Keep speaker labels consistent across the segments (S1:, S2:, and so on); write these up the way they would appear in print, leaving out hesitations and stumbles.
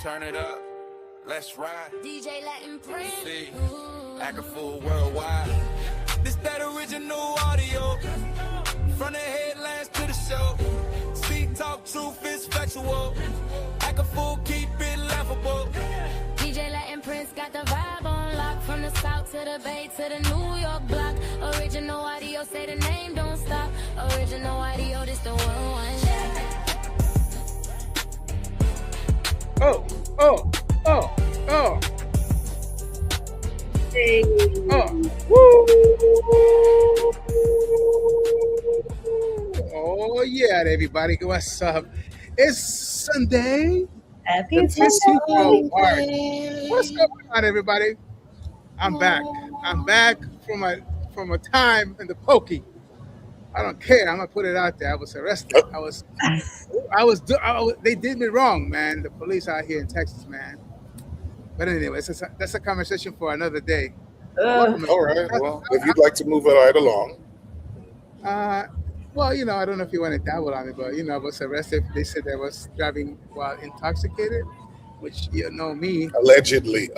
S1: Turn it up, let's ride.
S2: DJ Latin Prince.
S1: See, act a fool worldwide. This that original audio. From the headlines to the show. Speak, talk, truth is factual. Act a fool, keep it laughable.
S2: DJ Latin Prince got the vibe on lock. From the south to the bay to the New York block. Original audio, say the name, don't stop. Original audio, this the one shot.
S3: Oh.
S4: Hey.
S3: Woo. Oh, yeah, everybody. What's up? It's Sunday.
S4: Happy
S3: The 15th of March.
S4: Sunday.
S3: What's going on, everybody? I'm back. I'm back from a time in the pokey. I don't care. I'm gonna put it out there. I was arrested. They did me wrong, man. The police out here in Texas, man. But anyway, that's a conversation for another day.
S5: All right. Well, if you'd like to move it right along.
S3: Well, I don't know if you want to dabble on it, but I was arrested. They said I was driving while intoxicated, which me.
S5: Allegedly,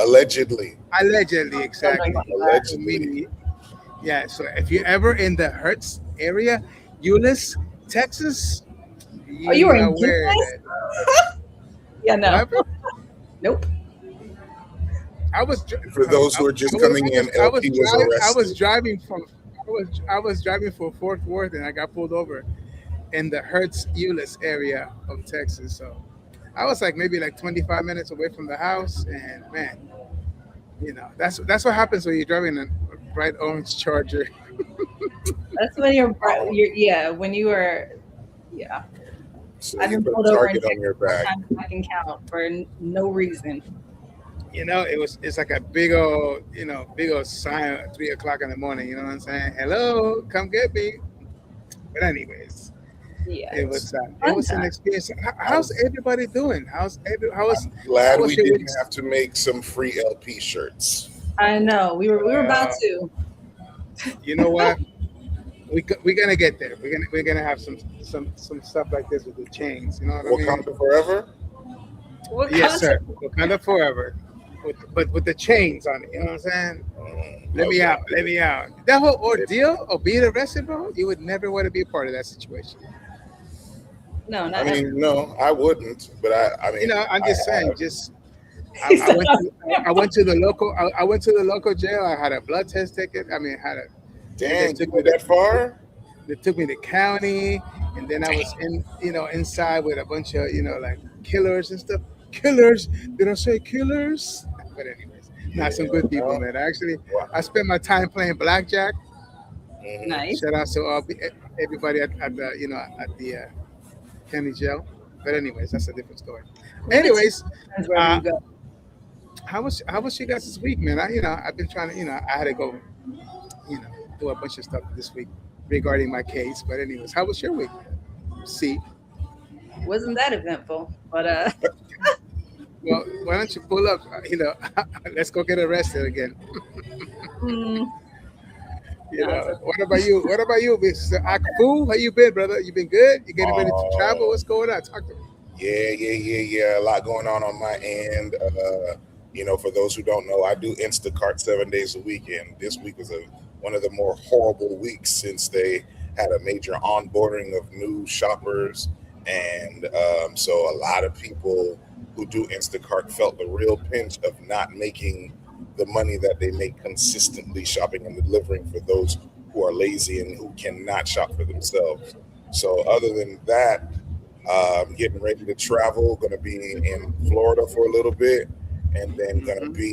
S3: exactly.
S5: Allegedly.
S3: Yeah. So if you're ever in the Hertz area, Euless, Texas,
S4: You were in
S3: aware
S4: Euless?
S3: that-
S4: Yeah, no.
S3: What?
S4: Nope.
S3: I was
S5: For those who are just coming in, LP was arrested.
S3: I was driving from Fort Worth, and I got pulled over in the Hertz Euless area of Texas. So I was maybe 25 minutes away from the house, and man, that's what happens when you're driving a bright orange Charger.
S4: That's when when you were, yeah.
S5: So
S4: I've
S5: you
S4: been
S5: put
S4: pulled
S5: a
S4: over
S5: target on your back.
S4: I can count for no reason.
S3: It's like a big old sign at 3:00 in the morning. You know what I'm saying? Hello, come get me. But anyways,
S4: Yeah.
S3: it was an experience. How's everybody doing?
S5: Glad we
S3: your
S5: didn't
S3: week?
S5: have to make some free LP shirts.
S4: I know. We were about to.
S3: You know what? We're gonna get there. We're gonna have some stuff like this with the chains. You know what I mean?
S5: Wakanda forever.
S3: Yes, sir. Wakanda forever. With the chains on it. You know what I'm saying? Let me out. That whole ordeal of being arrested, bro. You would never want to be a part of that situation.
S4: No, not
S5: I mean, no, I wouldn't. But I mean,
S3: I'm just saying. I went to the local. I went to the local jail. I had a blood test ticket.
S5: Dang, took me that far?
S3: They took me to county, and then I was inside with a bunch of killers and stuff. Killers? Did I say killers? But anyways, some good people, man. I spent my time playing blackjack.
S4: nice.
S3: Shout out to everybody at the county jail. But anyways, that's a different story. Anyways,
S4: That's where you go.
S3: how was you guys this week, man? I've been trying to I had to go do a bunch of stuff this week regarding my case. But anyways, how was your week? See.
S4: Wasn't that eventful? But
S3: Well, why don't you pull up? Let's go get arrested again. What about you? Mr. Akafu? How you been, brother? You been good? You getting ready to travel? What's going on? Talk to me.
S5: Yeah. A lot going on my end. For those who don't know, I do Instacart 7 days a week, and this week was one of the more horrible weeks since they had a major onboarding of new shoppers, and so a lot of people who do Instacart felt the real pinch of not making the money that they make consistently shopping and delivering for those who are lazy and who cannot shop for themselves. So other than that, getting ready to travel, going to be in Florida for a little bit, and then going to be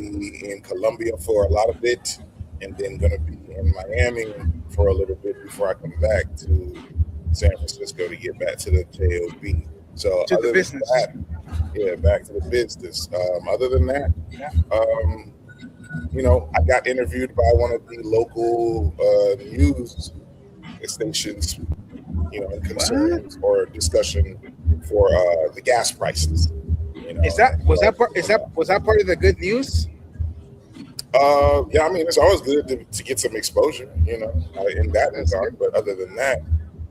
S5: in Colombia for a lot of it, and then going to be in Miami for a little bit before I come back to San Francisco to get back to the JOB. So
S3: To the
S5: other
S3: business.
S5: than that, back to the business. Other than that, I got interviewed by one of the local news stations, in concerns or discussion for the gas prices.
S3: Was that part of the good news?
S5: Yeah, I mean, it's always good to get some exposure, in that regard. But other than that,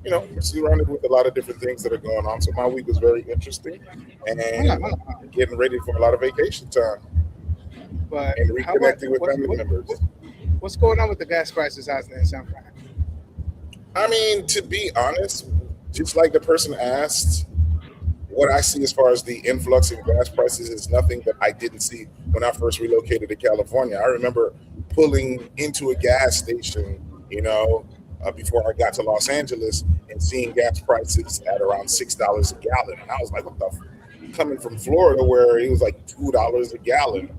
S5: we're surrounded with a lot of different things that are going on. So my week was very interesting, and getting ready for a lot of vacation time
S3: But
S5: and reconnecting with family members.
S3: What's going on with the gas prices out there in San Fran?
S5: I mean, to be honest, just like the person asked, what I see as far as the influx in gas prices is nothing that I didn't see when I first relocated to California. I remember pulling into a gas station, before I got to Los Angeles and seeing gas prices at around $6 a gallon. And I was like, what the coming from Florida where it was like $2 a gallon,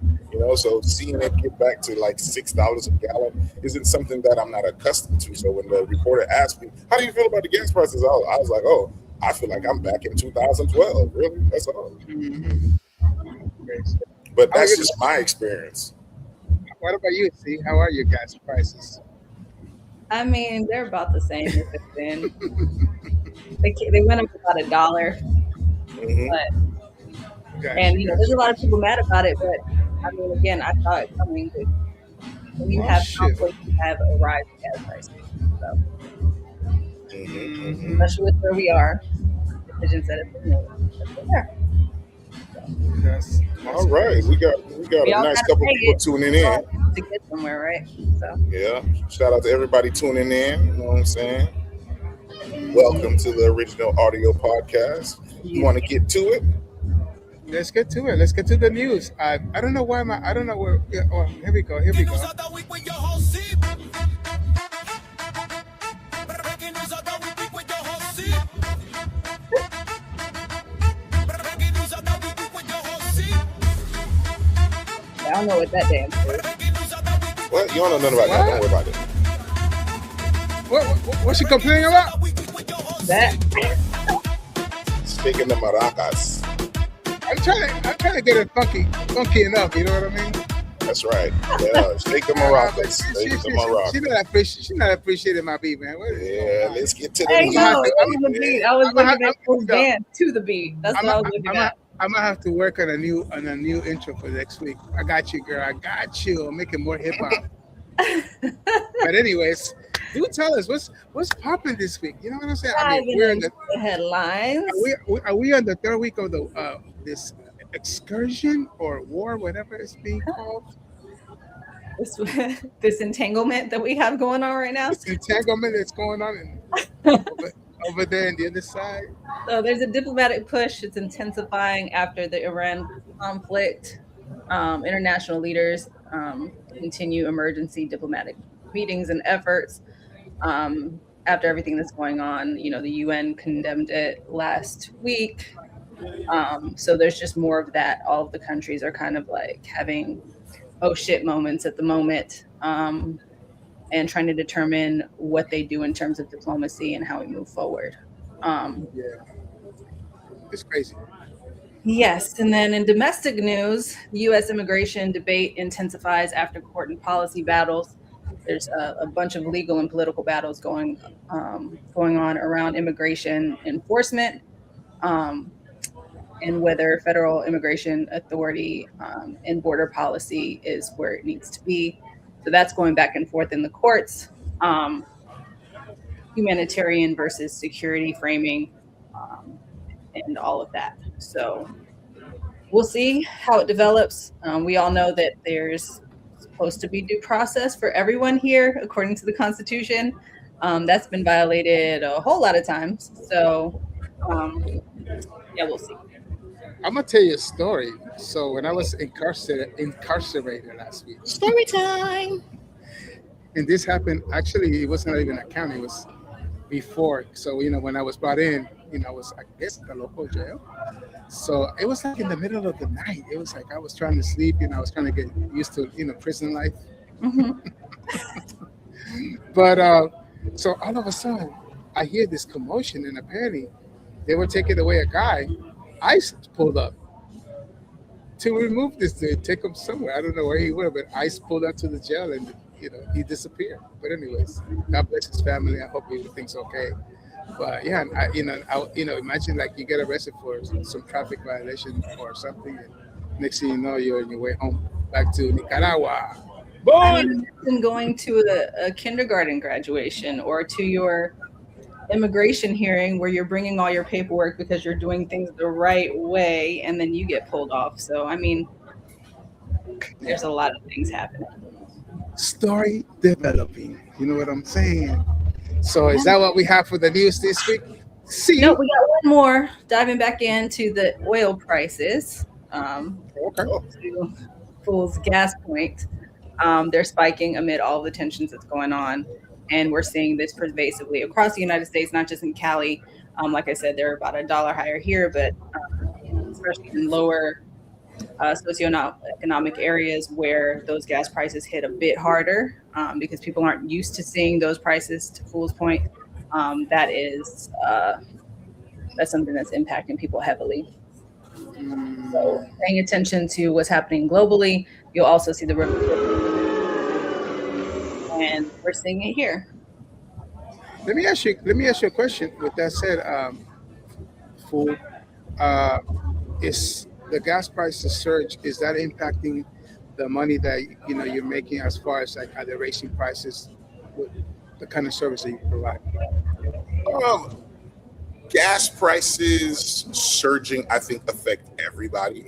S5: so seeing it get back to like $6 a gallon isn't something that I'm not accustomed to. So when the reporter asked me, how do you feel about the gas prices? I was like, oh, I feel like I'm back in 2012. Really? That's all.
S3: Mm-hmm.
S5: But that's just my experience.
S3: What about you, C? How are your gas prices?
S4: I mean, they're about the same as they've been. They went up about $1.
S5: Mm-hmm.
S4: And there's a lot of people mad about it, but I mean, again, I saw it coming. When you have conflict, you have a rise in gas prices. So, especially with where we are, decisions that have been made.
S3: That's
S5: all right. We got a nice couple people tuning in
S4: to get somewhere, right? So
S5: yeah, shout out to everybody tuning in. You know what I'm saying? Welcome to the Original Audio Podcast. You want to get to it?
S3: Let's get to it. Let's get to the news. I don't know why I don't know where. Oh, here we go.
S4: I don't know what that dance is.
S5: What? You don't know nothing about that. Don't worry about it.
S3: What's she complaining about?
S4: That.
S5: Speaking of maracas.
S3: I'm trying to get it funky enough. You know what I mean?
S5: That's right. Yeah, shake the maracas.
S3: She's not appreciating my beat, man.
S5: Yeah, let's get to the
S4: beat. I was looking at those bands to the beat. That's what I was looking at.
S3: I'm gonna have to work on a new intro for next week. I got you, girl. I got you. I'm making more hip hop. But anyways, do tell us what's popping this week. You know what I'm saying? I mean, we're in the
S4: headlines.
S3: Are we on the third week of the this excursion or war, whatever it's being called?
S4: This entanglement that we have going on right now.
S3: This entanglement that's going on over there on the other side.
S4: So there's a diplomatic push. It's intensifying after the Iran conflict. International leaders continue emergency diplomatic meetings and efforts after everything that's going on. The UN condemned it last week. So there's just more of that. All of the countries are kind of like having oh shit moments at the moment, and trying to determine what they do in terms of diplomacy and how we move forward.
S3: It's crazy.
S4: Yes, and then in domestic news, the U.S. immigration debate intensifies after court and policy battles. There's a bunch of legal and political battles going on around immigration enforcement, and whether federal immigration authority and border policy is where it needs to be. So that's going back and forth in the courts. Humanitarian versus security framing, and all of that. So we'll see how it develops. We all know that there's supposed to be due process for everyone here, according to the Constitution. That's been violated a whole lot of times. So we'll see.
S3: I'm gonna tell you a story. So when I was incarcerated last week.
S4: Story time.
S3: And this happened, actually, it wasn't even a county, it was before. So, when I was brought in, I was, I guess, the local jail. So it was like in the middle of the night. It was like I was trying to sleep, I was trying to get used to, prison life. Mm-hmm. But so all of a sudden, I hear this commotion, and apparently they were taking away a guy. ICE pulled up to remove this dude, take him somewhere. I don't know where he went, but ICE pulled up to the jail, and he disappeared. But anyways, God bless his family. I hope everything's okay. But yeah, imagine like you get arrested for some traffic violation or something, and next thing you know, you're on your way home back to Nicaragua.
S4: Imagine going to a kindergarten graduation or to your immigration hearing where you're bringing all your paperwork because you're doing things the right way, and then you get pulled off. So, I mean, there's a lot of things happening.
S3: Story developing. You know what I'm saying? So is that what we have for the news this week? See
S4: No,
S3: you.
S4: we got one more. Diving back into the oil prices.
S3: Okay.
S4: To Fool's gas point. They're spiking amid all the tensions that's going on. And we're seeing this pervasively across the United States, not just in Cali. Like I said, they're about $1 higher here, but especially in lower socioeconomic areas where those gas prices hit a bit harder because people aren't used to seeing those prices. To Fool's point, that's something that's impacting people heavily. So paying attention to what's happening globally, you'll also see the and we're seeing it here.
S3: Let me ask you a question. With that said, Fool, is the gas prices surge? Is that impacting the money that you're making as far as like are they raising prices with the kind of service that you provide?
S5: Gas prices surging, I think, affect everybody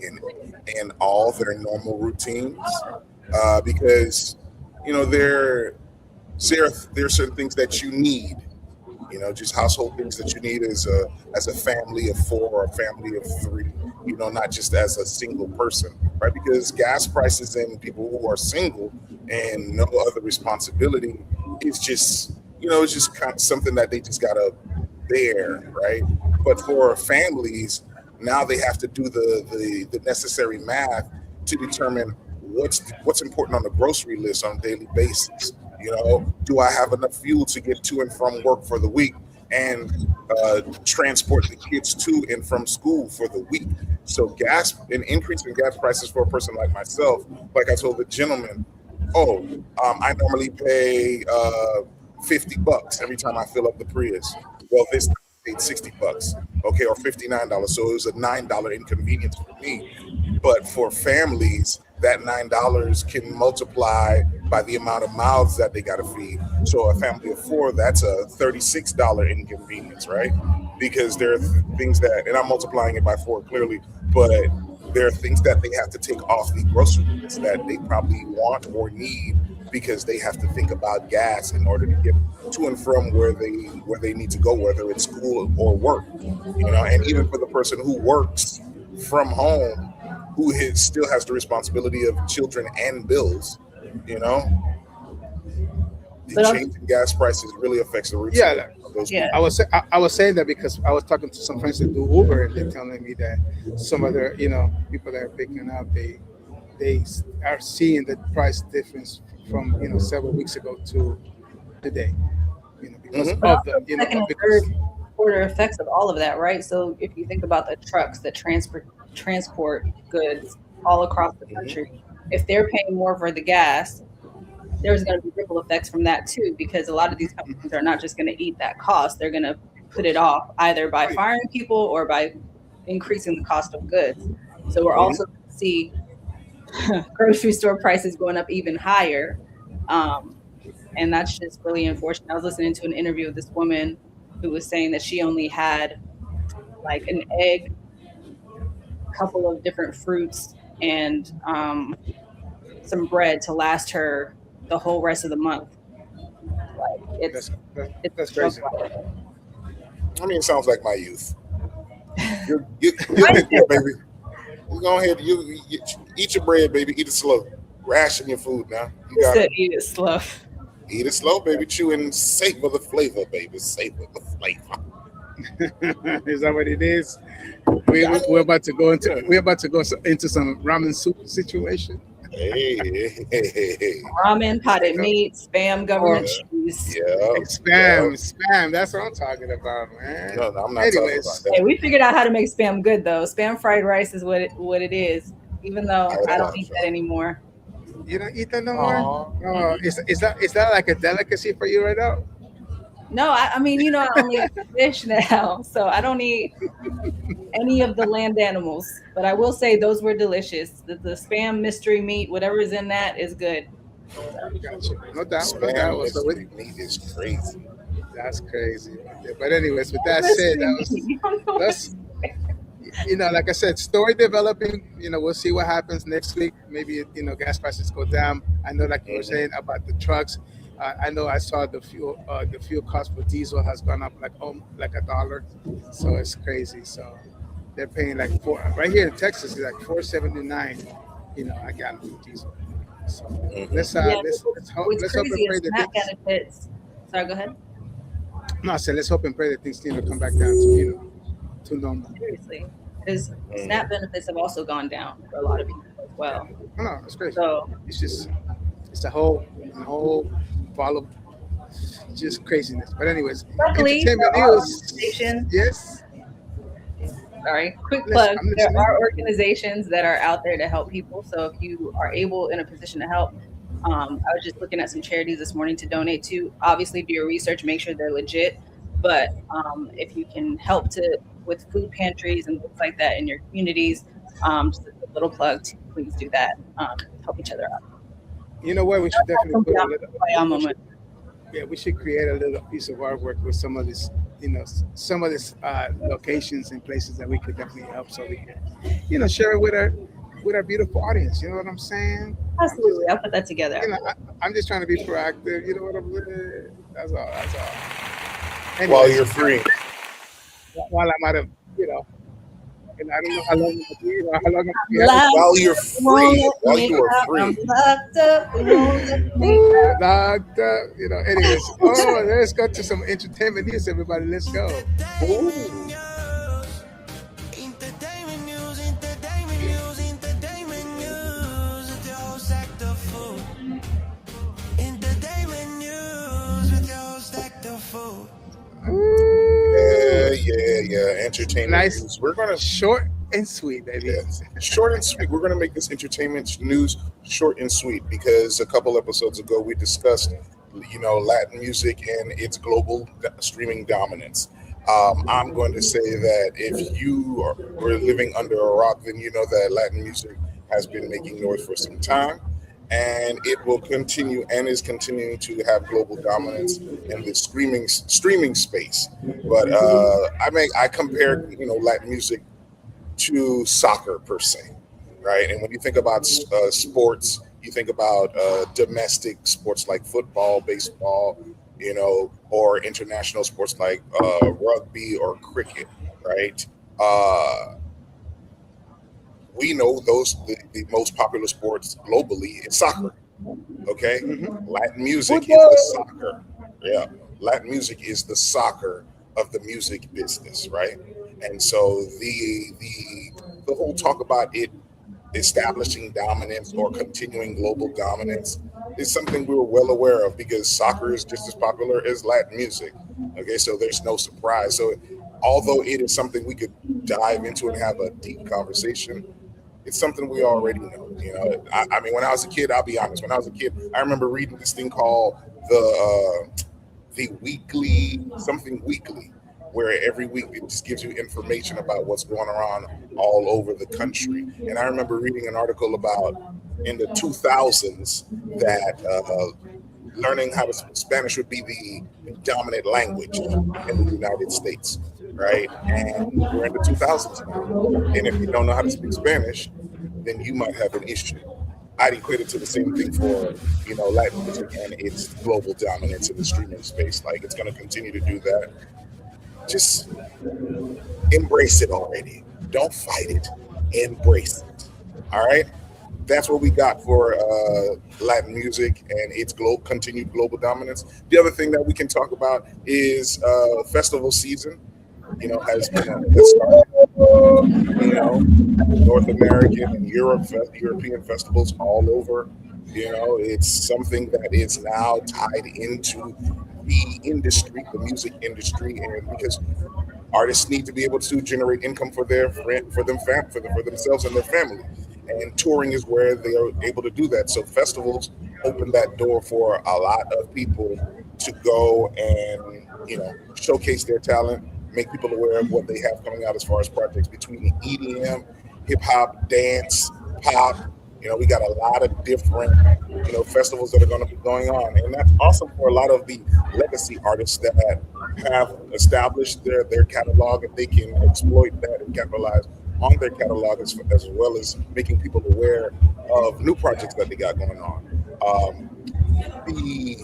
S5: in all their normal routines because there are certain things that you need, just household things that you need as a family of 4 or a family of 3, not just as a single person, right? Because gas prices and people who are single and no other responsibility is just it's just kind of something that they just gotta bear, right? But for families, now they have to do the necessary math to determine what's important on the grocery list on a daily basis. Do I have enough fuel to get to and from work for the week and transport the kids to and from school for the week? So an increase in gas prices for a person like myself, like I told the gentleman, I normally pay $50 every time I fill up the Prius. Well, this time I paid $60, okay, or $59. So it was a $9 inconvenience for me. But for families, that $9 can multiply by the amount of mouths that they got to feed. So a family of 4, that's a $36 inconvenience, right? Because there are things that, and I'm multiplying it by 4 clearly, but there are things that they have to take off the grocery list that they probably want or need because they have to think about gas in order to get to and from where they need to go, whether it's school or work. And even for the person who works from home, who still has the responsibility of children and bills, the change in gas prices really affects the routine of those people.
S3: I was saying that because I was talking to some friends that do Uber, and they're telling me that some other people that are picking up, they are seeing the price difference from several weeks ago to today, because of the
S4: second and third order effects of all of that, right? So if you think about the trucks that transport goods all across the country, if they're paying more for the gas, there's going to be ripple effects from that too, because a lot of these companies are not just going to eat that cost. They're going to put it off either by firing people or by increasing the cost of goods. So we're also going to see grocery store prices going up even higher. And that's just really unfortunate. I was listening to an interview with this woman who was saying that she only had like an egg, a couple of different fruits, and some bread to last her the whole rest of the month. Like it's
S3: crazy.
S5: I mean, it sounds like my youth. You get there, baby. You go ahead. You eat your bread, baby. Eat it slow. Ration your food now. You got to
S4: eat it slow.
S5: Eat it slow, baby. Chew and savor the flavor, baby. Savor the flavor.
S3: Is that what it is? We're about to go into some ramen soup situation.
S5: Hey.
S4: Ramen, potted meat, Spam, government cheese.
S3: Spam. That's what I'm talking about, man.
S5: No, I'm not talking about that.
S4: Hey, we figured out how to make Spam good though. Spam fried rice is what it is. Even though I don't eat that anymore.
S3: You don't eat that no more? Oh, is that like a delicacy for you right now?
S4: No, I mean, I only eat fish now, so I don't eat any of the land animals. But I will say those were delicious. The Spam mystery meat, whatever is in that, is good.
S3: Gotcha. No doubt.
S5: Spam mystery meat is crazy.
S3: That's crazy. But anyways, with that said, that's like I said, story developing. We'll see what happens next week. Maybe gas prices go down. I know, like you were saying about the trucks. I know I saw the fuel cost for diesel has gone up like $1. So it's crazy. So they're paying like four right here in Texas. It's like 4.79. A gallon for diesel. So let's hope
S4: What's
S3: let's hope and
S4: crazy
S3: pray
S4: is
S3: that
S4: SNAP
S3: things,
S4: benefits. Sorry, go ahead.
S3: no, I said let's hope and pray that things come back down to normal.
S4: Seriously, because SNAP benefits have also gone down for a lot of people as well.
S3: No, it's crazy.
S4: So
S3: It's a whole ball of just craziness. But anyways,
S4: luckily,
S3: entertainment
S4: there are
S3: news.
S4: organizations.
S3: Yes.
S4: Sorry, quick
S3: Listen,
S4: plug.
S3: I'm
S4: There
S3: listening.
S4: are organizations that are out there to help people. So if you are able in a position to help, I was just looking at some charities this morning to donate to. Obviously, do your research, make sure they're legit. But if you can help with food pantries and things like that in your communities, just a little plug to please do that. Help each other out.
S3: You know what? We should definitely put a little.
S4: Moment.
S3: Yeah, we should create a little piece of artwork with some of this, locations and places that we could definitely help, so we can, share it with our beautiful audience. You know what I'm saying?
S4: Absolutely, I'll put that together.
S3: I'm just trying to be proactive. You know what I'm saying? That's all. That's all.
S5: While
S3: Anyways,
S5: you're free.
S3: while I'm out of, and I don't know how long how long
S5: While you're free. While you are
S4: I'm
S5: free.
S4: locked up. It won't let me out.
S3: locked up. Anyways. Let's go to some entertainment news, everybody. Let's go.
S1: Entertainment news, entertainment news, entertainment news with your host Actor Fool. Entertainment news with your host Actor Fool.
S5: Yeah. Entertainment
S3: Nice.
S5: news. We're gonna
S3: Short and sweet, baby.
S5: short and sweet. We're gonna make this entertainment news short and sweet because a couple episodes ago we discussed, Latin music and its global streaming dominance. I'm going to say that if you were living under a rock, then you know that Latin music has been making noise for some time, and it will continue and is continuing to have global dominance in the streaming space. But I compare Latin music to soccer per se, right? And when you think about sports, you think about domestic sports like football, baseball, or international sports like rugby or cricket, right? We know the most popular sports globally is soccer. Okay, Latin music is the soccer. Yeah, Latin music is the soccer of the music business, right? And so the whole talk about it establishing dominance or continuing global dominance is something we were well aware of because soccer is just as popular as Latin music. Okay, so there's no surprise. So although it is something we could dive into and have a deep conversation, it's something we already know. I mean, when I was a kid, I'll be honest. When I was a kid, I remember reading this thing called the Weekly, something Weekly, where every week it just gives you information about what's going on all over the country. And I remember reading an article about in the 2000s that learning how to speak Spanish would be the dominant language in the United States, right? And we're in the 2000s now. And if you don't know how to speak Spanish, then you might have an issue. I'd equate it to the same thing for, Latin music and its global dominance in the streaming space. Like, it's going to continue to do that. Just embrace it already. Don't fight it. Embrace it. All right? That's what we got for Latin music and its continued global dominance. The other thing that we can talk about is festival season. Has started. North American and European festivals all over. It's something that is now tied into the industry, the music industry, and because artists need to be able to generate income for themselves and their family. And touring is where they are able to do that. So festivals open that door for a lot of people to go and, showcase their talent, make people aware of what they have coming out as far as projects between EDM, hip hop, dance, pop. We got a lot of different, festivals that are going to be going on. And that's awesome for a lot of the legacy artists that have established their catalog, and they can exploit that and capitalize on their catalog as well as making people aware of new projects that they got going on. The,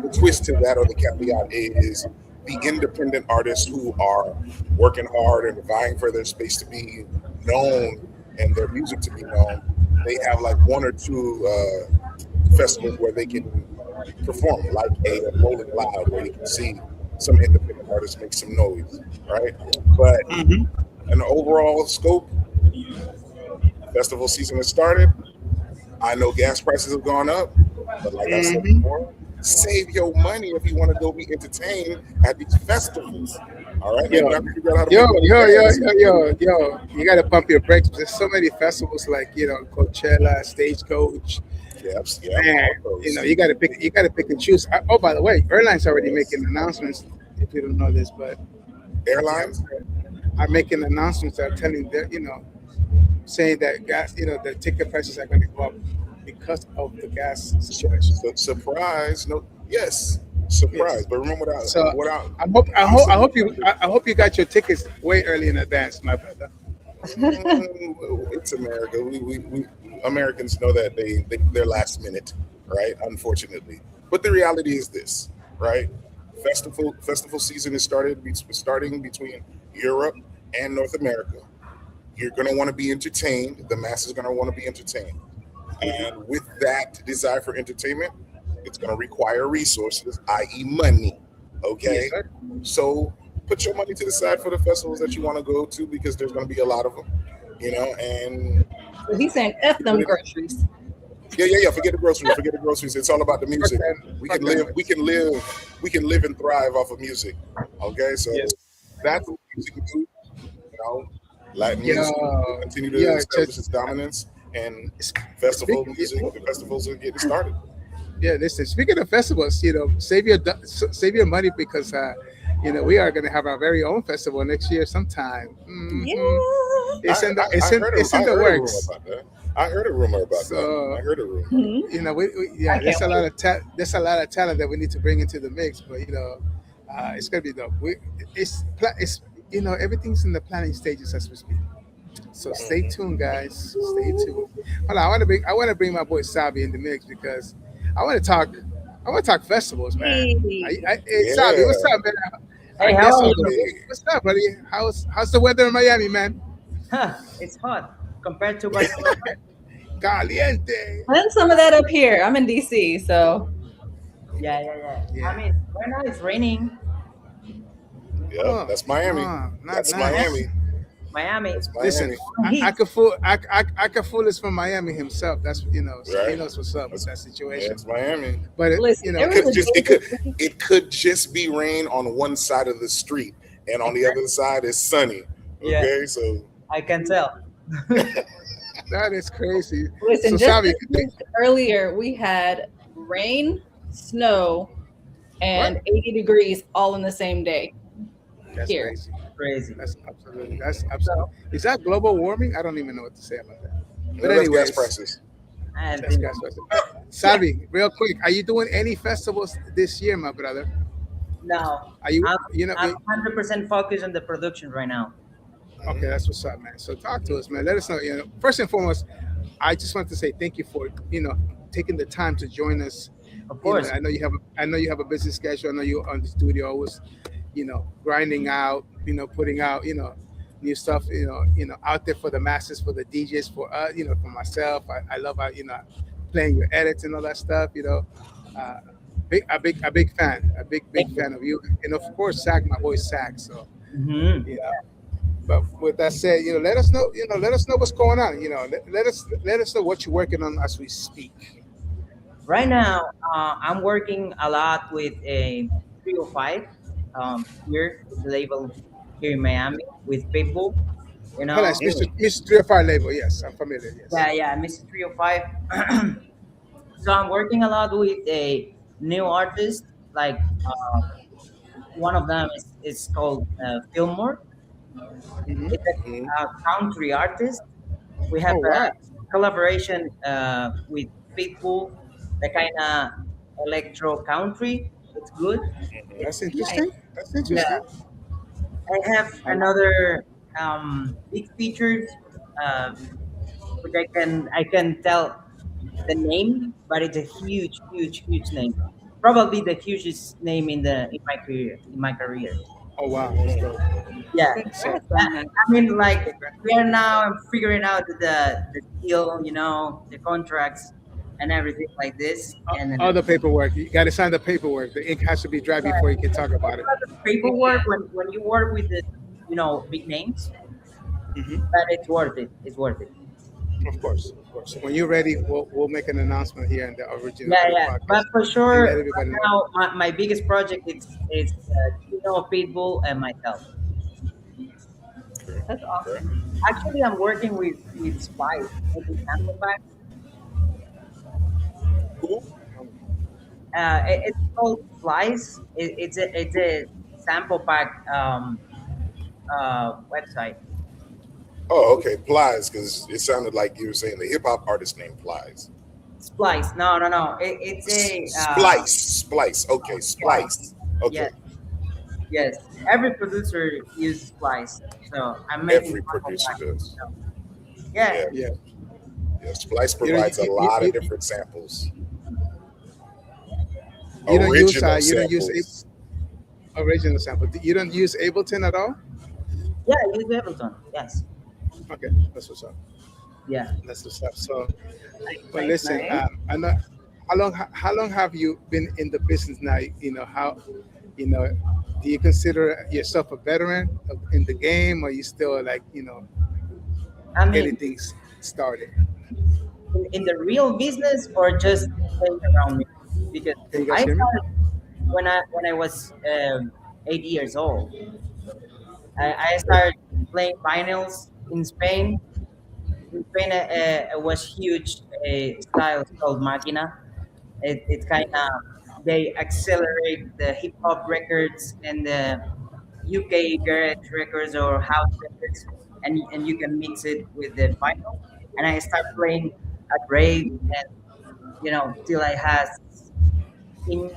S5: the twist to that, or the caveat, is the independent artists who are working hard and vying for their space to be known and their music to be known. They have like one or two festivals where they can perform, like a Rolling Loud, where you can see some independent artists make some noise, right? But
S3: Mhm.
S5: in the overall scope, festival season has started. I know gas prices have gone up, but like I said
S3: Mhm.
S5: before, save your money if you want to go be entertained at these festivals. All right, maybe
S3: Yo,
S5: I have to figure out how to
S3: yo,
S5: pay for the
S3: yo, yo,
S5: gas.
S3: yo, yo. You gotta pump your brakes. There's so many festivals like Coachella, Stagecoach.
S5: Yes, yeah,
S3: Man,
S5: all those.
S3: you gotta pick. You gotta pick and choose. Oh, by the way, airlines already making announcements. If you don't know this, but
S5: Airlines.
S3: are making announcements that are telling that saying that gas, the ticket prices are going to go up because of the gas situation.
S5: Surprise, no, yes,
S3: Yes.
S5: surprise. But remember
S3: So
S5: what
S3: I
S5: I'm
S3: hope
S5: saying.
S3: I hope you got your tickets way early in advance, my brother.
S5: It's America. We Americans know that they're last minute, right? Unfortunately, but the reality is this, right? Festival season is starting between Europe and North America. You're going to want to be entertained. The masses are going to want to be entertained, and with that desire for entertainment, it's going to require resources, i.e., money.
S3: Yes,
S5: Okay,
S3: sir.
S5: so put your money to the side for the festivals that you want to go to, because there's going to be a lot of them, and
S4: So he's saying F
S5: put
S4: them
S5: it.
S4: groceries.
S5: Yeah. Forget the groceries. Forget the groceries. It's all about the
S3: Fuck
S5: music.
S3: that.
S5: We
S3: Fuck
S5: can
S3: that
S5: live. We
S3: noise.
S5: can live. We can live and thrive off of music. Okay, so
S3: Yes.
S5: that's what music can do. Latin music will
S3: Yo,
S5: continue to
S3: yo,
S5: establish its dominance, and
S3: speak.
S5: the festivals are getting started.
S3: Yeah, listen. Speaking of festivals, save your money because we are going to have our very own festival next year sometime.
S4: Yeah.
S3: It's
S5: I
S3: in the
S5: heard a rumor
S3: works.
S5: about that. I heard a rumor about that.
S3: So
S5: I heard a rumor.
S4: Mhm.
S3: yeah,
S4: I can't wait.
S3: there's a lot of talent that we need to bring into the mix, but it's gonna be dope. It's everything's in the planning stages as we speak. So stay tuned, guys. Stay tuned. Hold on, I want to bring my boy Sabi in the mix because I want to talk. I want to talk festivals, man.
S4: Hey.
S3: Hey, Sabi, what's
S5: Yeah.
S3: up, man? I
S6: Hey, how
S3: guess
S6: are
S3: I'm.
S6: you?
S5: Hey,
S3: What's up, buddy? How's the weather in Miami, man?
S6: It's hot compared to Barcelona.
S3: Caliente.
S4: Send some of that up here. I'm in DC, so
S6: Yeah. I
S3: Yeah.
S6: mean, right now it's raining.
S5: yep,
S3: Oh,
S5: that's Miami.
S3: not
S5: That's
S3: nice.
S5: Miami.
S6: Miami.
S5: That's
S3: Listen,
S5: Miami.
S3: I
S6: Heat.
S3: could fool. I could fool is from Miami himself. That's so he
S5: Right.
S3: knows what's up with
S5: That's
S3: that situation.
S5: It's Miami.
S3: But
S4: listen, there
S5: It
S4: was
S5: could
S4: a
S5: just it
S4: day
S5: could it could just be rain on one side of the street, and on the other side is sunny.
S6: Yeah,
S5: Okay, so
S6: I can tell.
S3: that is crazy.
S4: listen,
S3: So
S4: just
S3: Sabi,
S4: this week earlier we had rain, snow,
S3: what?
S4: and 80 degrees all in the same day
S3: That's
S4: here.
S3: crazy.
S6: Crazy.
S3: That's absolutely. Is that global warming? I don't even know what to say about that. But
S5: that's gas
S3: anyways,
S5: prices.
S6: And
S3: that's gas prices. Sabi, real quick, are you doing any festivals this year, my brother?
S6: now
S3: Are you?
S6: I'm
S3: You know,
S6: I'm 100% focused on the production right now.
S3: okay, that's what's up, man. So talk to us, man. Let us know. First and foremost, I just want to say thank you for taking the time to join us.
S6: Of course.
S3: I know you have a busy schedule. I know you're on the studio always, grinding out, putting out, new stuff, out there for the masses, for the DJs, for for myself. I love how playing your edits and all that stuff. Uh, a big fan, big
S6: Thank you.
S3: fan of you, and of course, Zach, my boy Zach. So
S6: Hmm.
S3: you know. But with that said, let us know. Let us know what's going on. Let us know what you're working on as we speak.
S6: Right now, I'm working a lot with a 305 here, with the label here in Miami with Pitbull. You
S3: Hold on,
S6: know,
S3: it's Mr. 305 label. Yes, I'm familiar. Yes.
S6: yeah, Mr. 305. So I'm working a lot with a new artist. Like one of them is called Fillmore.
S3: Hmm.
S6: It's
S5: Mhm.
S6: a country artist. We have
S3: Oh
S6: a
S3: wow,
S6: collaboration with Pitbull, the kind of electro country. It's good.
S5: Mhm.
S3: that's
S6: It's nice.
S3: interesting. That's
S6: Yeah,
S3: interesting.
S6: I have another big feature, uh, which I can tell the name, but it's a huge, huge, huge name. Probably the hugest name in my career.
S3: Oh wow, that's dope.
S6: Yeah,
S3: So,
S4: Congrats
S6: I
S4: on that.
S6: I mean, like
S3: congrats.
S6: we are now figuring out the deal, the contracts and everything like this, and then
S3: All the paperwork. You got to sign the paperwork. The ink has to be dry before you can talk about it.
S6: paperwork when you work with the big names,
S3: Hmm.
S6: but it's worth it. It's worth it.
S3: Of course, of course. When you're ready, we'll make an announcement here in the original
S6: Yeah,
S3: Audio
S6: yeah. But
S3: podcast
S6: for
S3: and
S6: sure,
S3: let
S6: right
S3: everybody know.
S6: now my biggest project is Pitbull and myself.
S5: Okay.
S4: That's
S5: Okay.
S4: awesome.
S6: Actually, I'm working with Spice, making sample packs.
S5: Cool.
S6: It's called Splice. It's a sample pack website.
S5: Oh, okay. Plies, because it sounded like you were saying the hip hop artist named Plies.
S6: Splice. No, no, no. It's a
S5: Splice. Okay,
S6: Splice.
S5: Splice. Okay.
S6: Yes, yes. Every producer uses Splice, so I'm making
S5: Every
S6: sample
S5: producer
S6: packs.
S5: does.
S6: So, yeah,
S5: Yeah.
S3: Yeah.
S5: Yeah. Splice
S3: You don't
S5: provides a lot of different samples.
S3: you don't use
S5: Original
S3: you don't use
S5: samples.
S3: original sample. You don't use Ableton at all.
S6: yeah. I use Ableton. Yes.
S3: Okay, that's what's up.
S6: Yeah.
S3: That's what's up. So, but
S4: Nice,
S3: listen,
S4: nice.
S3: I know how long have you been in the business now? You know how, you know, do you consider yourself a veteran in the game, or you still like
S6: I
S3: getting
S6: mean,
S3: things started?
S6: in the real business or just playing around me, because
S3: Can you guys
S6: I
S3: hear me?
S6: started when I was 8 years old. I started playing vinyls in Spain. In Spain, was huge style called Máquina. It kind of they accelerate the hip hop records and the UK garage records or house records, and you can mix it with the vinyl. And I start playing at rave, and till I had 15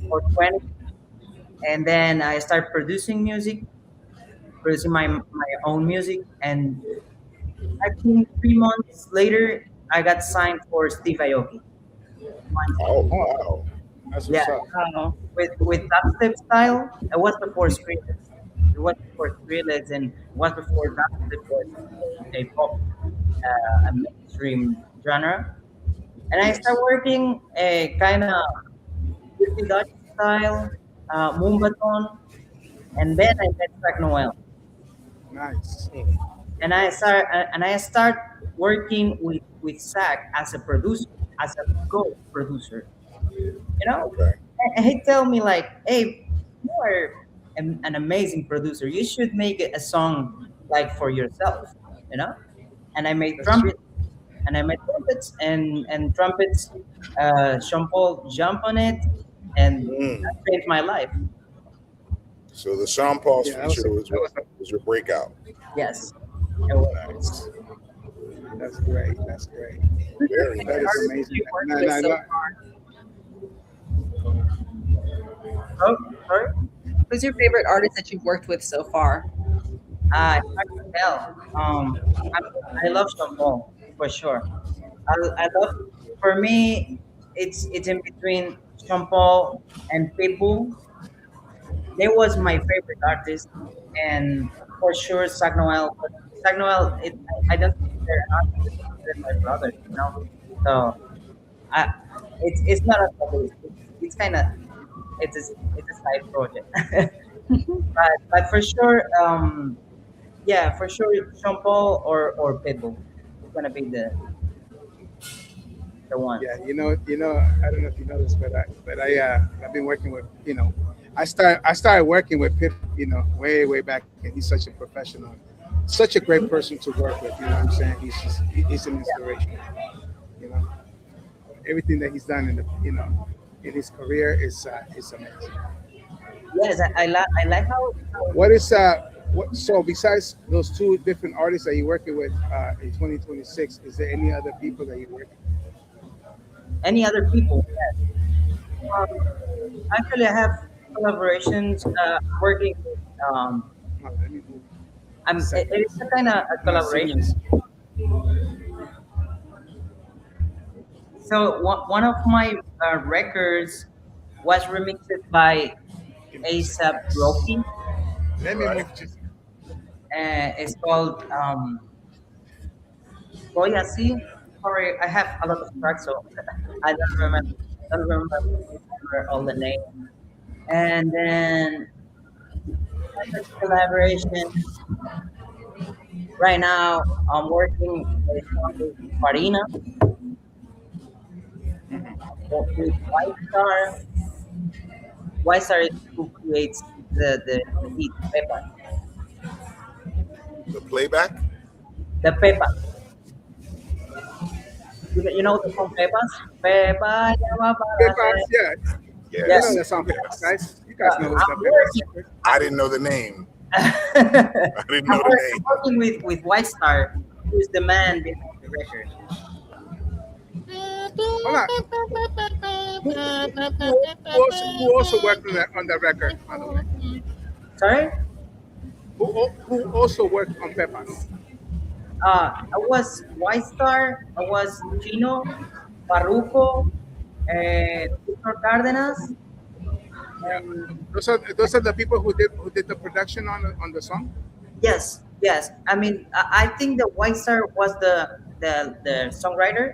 S6: or 20, and then I start producing music, producing my own music, and I think 3 months later I got signed for Steve Aoki.
S5: Oh,
S3: Oh,
S5: wow.
S3: that's
S6: Yeah,
S3: what's up.
S4: Oh,
S6: with dubstep style. It was before Skrillex. It was before Skrillex, and it was before dubstep was a pop, a mainstream genre. And I
S3: Yes,
S6: started working a kind of Dirty Dutch style, Moombaton, and then I met Zach Noel,
S3: nice.
S6: and I start working with Zach as a producer, as a co-producer. You know,
S5: Okay.
S6: and he tell me like, "Hey, you are an amazing producer. You should make a song like for yourself." You know, and I made
S3: That's true.
S6: trumpets, and trumpets. Sean Paul jump on it, and
S5: Mm.
S6: that changed my life.
S5: So the Sean Paul's
S3: Yeah, that was
S5: feature was
S3: that
S5: what
S3: was
S5: was your breakout.
S6: Yes, it was.
S5: Nice.
S3: that's great. That's great.
S4: who's your
S5: Very
S3: That
S4: favorite
S3: is
S5: nice.
S4: artist
S3: amazing.
S4: you've worked
S3: No,
S4: with
S3: no,
S4: so
S3: no.
S4: far?
S6: Oh, sorry.
S4: Who's your favorite artist that you've worked with so far?
S6: It's hard to tell. I love Sean Paul for sure. I love. For me, it's in between Sean Paul and Pitbull. They was my favorite artist, and for sure Zach Noel. But Zach Noel, I don't consider an artist. I consider my brother. So I, it's not a hobby. It's kind of it's a side project. But for sure, yeah, for sure, Sean Paul or Pitbull is gonna be the one.
S3: Yeah, I don't know if you know this, but I've been working with, I started working with Pip, way back, and he's such a professional, such a great person to work with. You know what I'm saying? He's an inspiration. You know, everything that he's done in his career is amazing.
S6: Yes, I like how
S3: What is what so besides those two different artists that you're working with in 2026, is there any other people that you're working
S6: any other people. Yes. Actually, I have collaborations. Working with,
S3: Let me move.
S6: it's a kind of a collaboration. So one of my records was remixed by ASAP Rocky.
S3: Let me
S5: Right.
S3: move. Just,
S6: It's called Voy Así. Sorry, I have a lot of tracks, so I don't remember all the names. And then another collaboration. Right now, I'm working with Farina, with White Star. White Star is who creates the beat Pepa.
S5: The playback.
S6: The Pepa. You know the song Pepas? Pepa, ya va para
S3: Pepas,
S6: hacer.
S3: yeah.
S5: Yes.
S3: You know that song, Pepas, guys. You guys know what's
S6: I'm
S3: up, Pepas.
S6: working,
S5: I didn't know the name.
S6: I'm
S5: I didn't know the name.
S6: working with White Star, who's the man behind the record.
S3: Hold on. Who also worked on that record, by the way?
S6: Sorry?
S3: Who also worked on Pepas?
S6: I was White Star, I was Chino, Barruco, Victor Cárdenas, and
S3: Those are the people who did the production on the song.
S6: yes, yes. I mean, I think the White Star was the songwriter,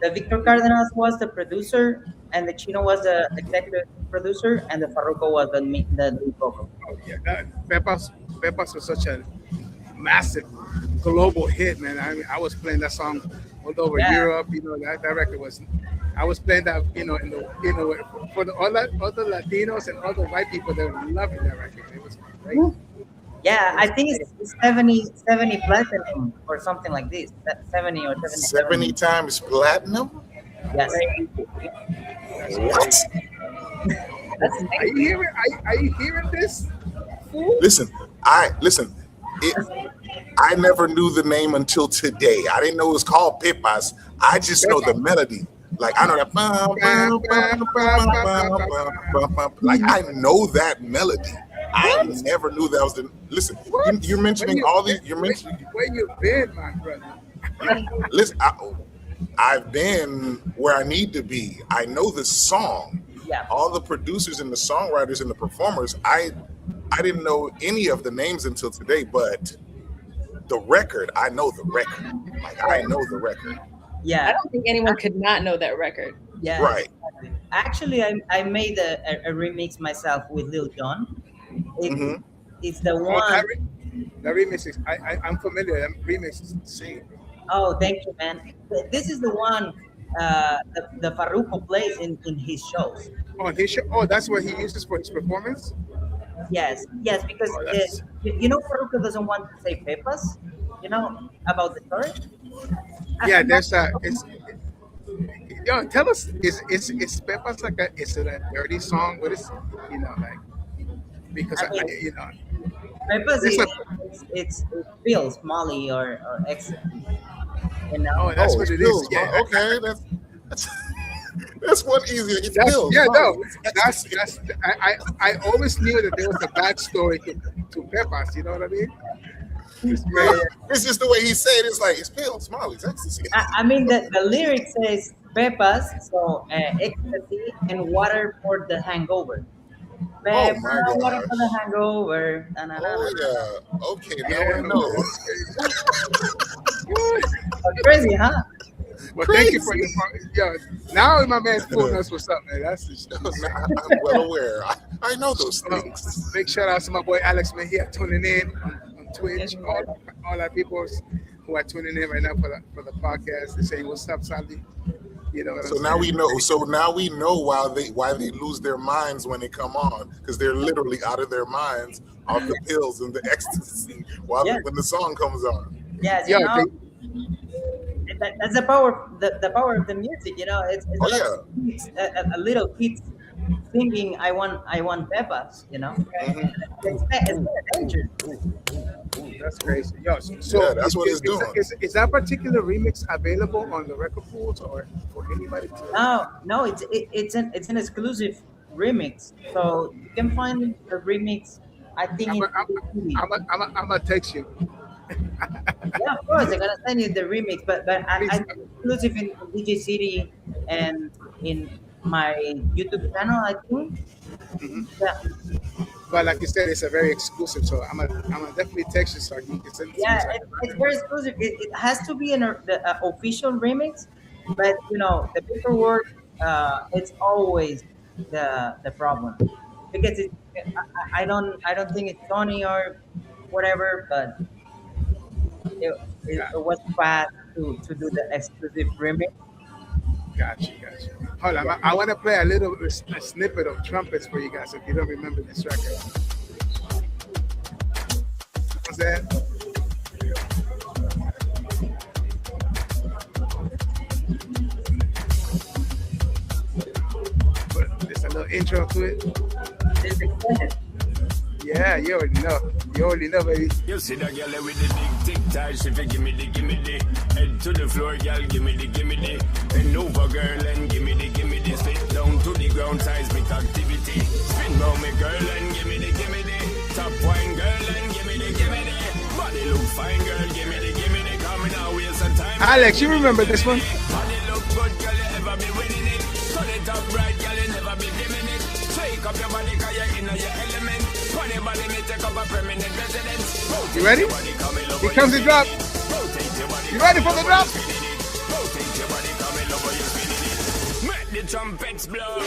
S6: the Victor Cárdenas was the producer, and the Chino was the executive producer, and the Farruko was the lead vocal.
S3: Oh yeah, Pepas was such a massive global hit, man. I mean, I was playing that song all over
S6: Yeah.
S3: Europe. You know that record was. I was playing that, for all the Latinos and all the white people, they were loving that record. It was great.
S6: Yeah, I think it's 70 platinum or something like this. 70 or 77.
S5: 70 times platinum.
S6: Yes.
S5: What?
S6: That's
S3: Are you hearing? Are you hearing this? Fool?
S5: Listen. I never knew the name until today. I didn't know it was called Pepas. I just know the melody. Like I know that. Like I know that melody. I never knew that was the. Listen, you're mentioning all these. You're mentioning.
S3: Where you been, my brother?
S5: Listen, I've been where I need to be. I know the song.
S6: Yeah.
S5: All the producers and the songwriters and the performers. I didn't know any of the names until today, but the record, I know the record. Like I know the record.
S4: I
S6: Yeah.
S4: don't think anyone could not know that record.
S6: Yeah.
S5: Right.
S6: Actually, I made a remix myself with Lil Jon.
S5: Mhm.
S6: It's the
S3: Oh,
S6: one.
S3: that remix is. I'm familiar. That remix is insane.
S6: Oh, thank you, man. This is the one the Farruko plays in his shows.
S3: On his show. Oh, that's what he uses for his performance.
S6: Yes, yes, because
S3: Oh, that's-
S6: you know Farruko doesn't want to say Pepas. You know about the story.
S3: Yeah, there's a. It's. Yo, tell us. Is Pepas like a? Is it a dirty song? What is? Like. Because
S6: I mean- Pepas
S3: It's
S6: is it feels Molly or ecstasy. You know.
S3: Oh, that's what it is.
S5: Pills.
S3: Yeah.
S5: Okay, that's that's one easy. It's
S3: That's,
S5: pills.
S3: yeah, no,
S5: It's-
S3: that's. I always knew that there was a backstory to Pepas. You know what I mean?
S5: It's just the way he said it. It's like it's pills, Molly's ecstasy.
S6: I mean the lyric says Pepas, so ecstasy and water for the hangover.
S5: Oh,
S6: Pepas,
S5: my
S6: water
S5: gosh.
S6: for the hangover. Na, na, na, na.
S5: Oh yeah. Okay, now
S3: Yeah,
S5: I know.
S6: Oh, crazy, huh?
S3: Well, thank you for your. Yo, now my man's fooling us with something. Man. That's just,
S5: I'm well aware. I know those things.
S3: big shout out to my boy Alex Mejia tuning in on Twitch. All our people who are tuning in right now for the podcast. They're saying, "What's up, Sally?" You know what
S5: So
S3: I'm
S5: now
S3: saying?
S5: we know. So now we know why they lose their minds when they come on, because they're literally out of their minds off the pills and the ecstasy when the song comes on.
S6: Yes,
S3: Yo,
S6: you know, that's the power. The power of the music. You know, it's
S5: Oh,
S6: a, lot of kids, a little kids singing, "I want Pepas." You know,
S5: Mhm.
S6: it's kind of dangerous.
S3: That's crazy. Yo, so
S5: Yeah, that's what it's doing.
S3: Is that particular remix available on the record pools or for anybody to?
S6: No, it's an exclusive remix. So you can find the remix. I think
S3: I'm
S6: in
S3: a, I'm
S6: DJ City.
S3: I'm gonna text you.
S6: Yeah, of course, I'm gonna send you the remix. But
S3: Please.
S6: I exclusive in DJ City and in my YouTube channel. I think. Yeah,
S3: But like you said, it's a very exclusive. So I'm gonna definitely text you so you can send it to me.
S6: yeah,
S3: So I
S6: it's very exclusive. It has to be the official remix, but the paperwork, it's always the problem because I don't think it's Sony or whatever, but it, it,
S3: got,
S6: it was bad to do the exclusive remix.
S3: got you. Hold on,
S6: Yeah.
S3: I want to play a snippet of trumpets for you guys if you don't remember this record. What's that? But just a little intro to it.
S6: It's extended.
S3: Yeah, you already know. You already know, baby.
S1: You see that girl with the big tic tac, she fi gimme the head to the floor, girl, gimme the bend over, girl, and gimme the sit down to the ground, seismic activity. Spin round me, girl, and gimme the top wine, girl, and gimme the body look fine, girl, gimme the coming out, waste some time.
S3: Alex, you remember this one?
S1: Body look good, girl, you ever be winning it. Turn it up right, girl, you never be dimming it. Shake up your body, cause you're in your element. Funny body may take up a permanent residence.
S3: You ready? Here comes the drop. You ready for the drop?
S1: Rotate your body, come in over, you spinning it. Make the trumpets blow.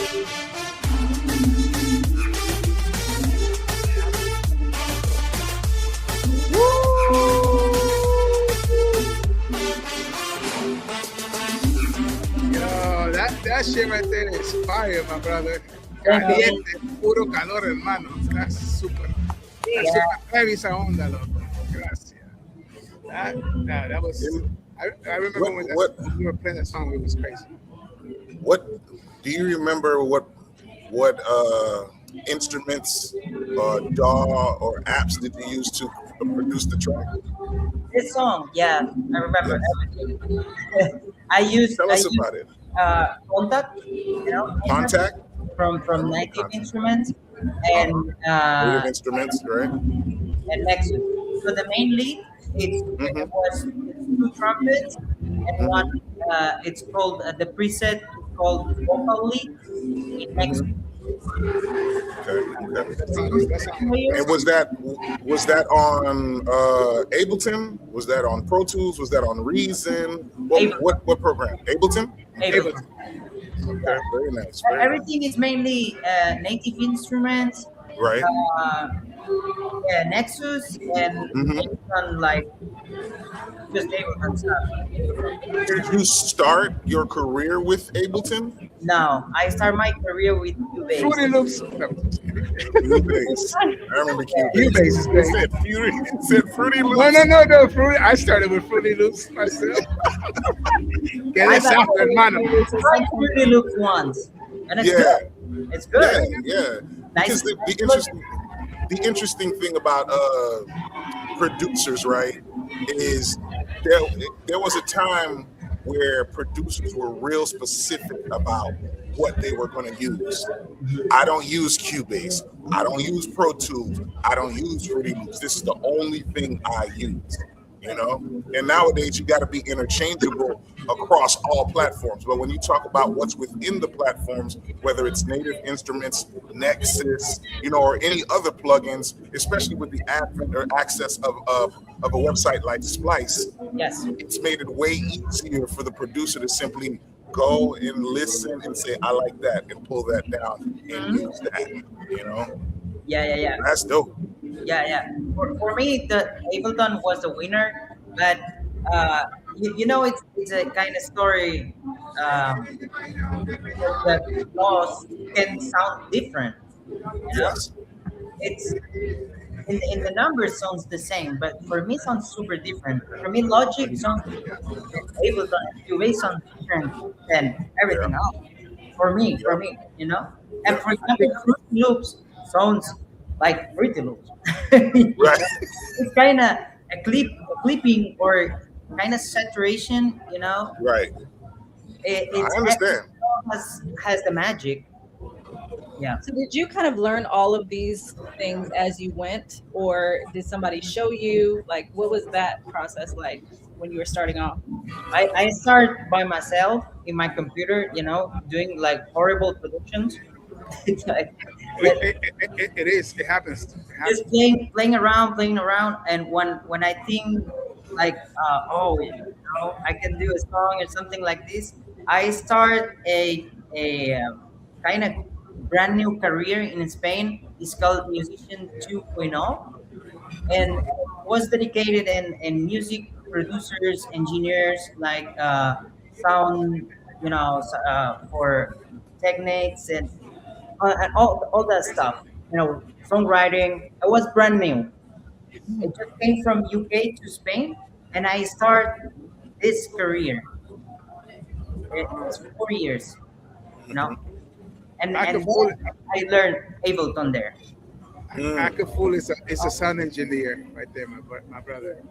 S3: Yo, that shit right there is fire, my brother.
S6: Thank you.
S3: Caliente, puro calor, hermano. That's super. That's super heavy esa onda, loco. Gracias. That was. I remember when we were playing that song, it was crazy.
S5: What do you remember? What instruments, DAW or apps did you use to produce the track?
S6: This song, yeah, I remember everything.
S5: Tell us
S6: used,
S5: about it.
S6: Contact,
S5: Contact,
S6: from Native Instruments and
S5: Native Instruments, right?
S6: and Nexus. So the main lead it was two trumpets and one. It's called the preset is called vocal lead in Nexus.
S5: Okay.
S3: That sounds
S5: And was that on Ableton? Was that on Pro Tools? Was that on Reason? What program? Ableton?
S6: Ableton.
S5: Okay, very nice. Very nice.
S6: Everything is mainly Native Instruments,
S5: Right.
S6: yeah, Nexus, and Ableton, like just Ableton stuff.
S5: Did you start your career with Ableton?
S6: No, I start my career with Cubase.
S3: Fruity Loops.
S5: Cubase. I remember Cubase.
S3: Cubase is
S5: It
S3: great.
S5: said Fruity Loops.
S3: No, Fruity. I started with Fruity Loops myself. Que
S6: I
S3: desastre, hermano.
S6: tried Fruity Loops once, and it's
S5: Yeah.
S6: good. It's good.
S5: Yeah.
S6: Nice.
S5: Because the interesting thing about producers, right, is there was a time where producers were real specific about what they were going to use. I don't use Cubase. I don't use Pro Tools. I don't use Fruity Loops. This is the only thing I use. And nowadays you got to be interchangeable across all platforms. But when you talk about what's within the platforms, whether it's Native Instruments, Nexus, or any other plugins, especially with the advent or access of a website like Splice,
S6: Yes.
S5: it's made it way easier for the producer to simply go and listen and say, I like that, and pull that down and use that.
S6: Yeah.
S5: That's dope.
S6: Yeah. For me, the Ableton was the winner, but it's a kind of story. The laws can sound different.
S5: Yes.
S6: It's in the numbers sounds the same, but for me sounds super different. For me, Logic sounds Ableton and Cubase sounds different than everything else. For me, And for example, Fruity Loops sounds like Fruity Loops.
S5: Right.
S6: It's kind of a clipping or kind of saturation.
S5: Right.
S6: It's
S5: I understand.
S6: has the magic, Yeah.
S4: So did you kind of learn all of these things as you went, or did somebody show you? Like, what was that process like when you were starting off?
S6: I start by myself in my computer, doing like horrible productions. It's like
S3: It is. It happens. It
S6: just
S3: happens.
S6: playing around, and when I think like, oh, I can do a song or something like this, I start a kind of brand new career in Spain. It's called Musician 2.0, and was dedicated in music producers, engineers, like sound, for techniques and all that stuff. Songwriting. I was brand new. I just came from UK to Spain, and I start this career. It's 4 years, you know,
S3: I
S6: and
S3: could fool.
S6: then I learned Ableton there.
S3: I could fool. It's a sound engineer right there, my brother.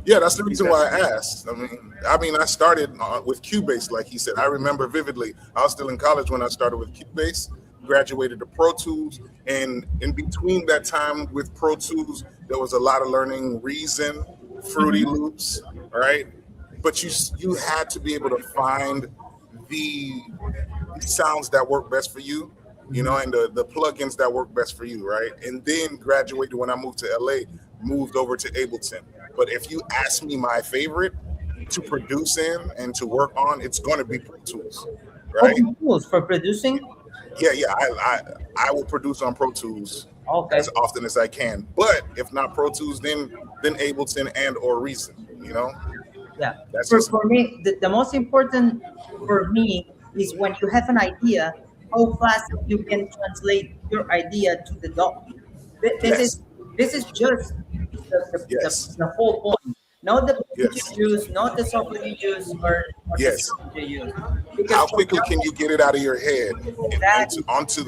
S5: Yeah, that's the
S3: He
S5: reason
S3: does.
S5: why I asked. I started with Cubase, like he said. I remember vividly. I was still in college when I started with Cubase. Graduated to Pro Tools, and in between that time with Pro Tools, there was a lot of learning Reason, Fruity Loops, right? But you had to be able to find the sounds that work best for you, and the plugins that work best for you, right? And then graduated when I moved to LA, moved over to Ableton. But if you ask me my favorite to produce in and to work on, it's going to be Pro Tools, right?
S6: Open tools for producing.
S5: Yeah. I will produce on Pro Tools
S6: Okay.
S5: as often as I can. But if not Pro Tools, then Ableton and or Reason.
S6: Yeah.
S5: That's
S6: For,
S5: just
S6: for me, the most important for me is when you have an idea, how fast you can translate your idea to the DAW. This is
S5: yes,
S6: this is just
S5: yes,
S6: the whole point. Not the plugin
S5: yes,
S6: you use, not the software you use, or the
S5: yes.
S6: sound you use. Because
S5: How
S6: for
S5: quickly can you get it out of your head and
S6: that,
S5: onto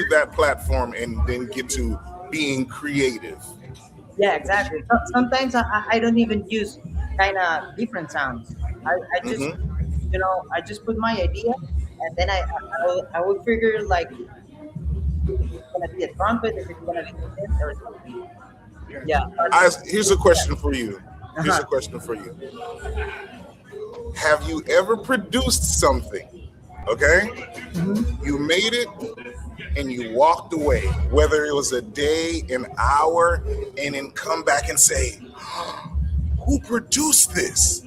S5: that platform and then get to being creative?
S6: yeah, exactly. Sometimes I don't even use kind of different sounds. I just
S5: Hmm.
S6: I just put my idea, and then I will figure like if it's gonna be a trumpet, if it's gonna be a synth or something. Yeah.
S5: Here's a question for you. Here's
S6: Uh-huh.
S5: a question for you. Have you ever produced something? Okay, you made it and you walked away, whether it was a day, an hour, and then come back and say, "Who produced this?"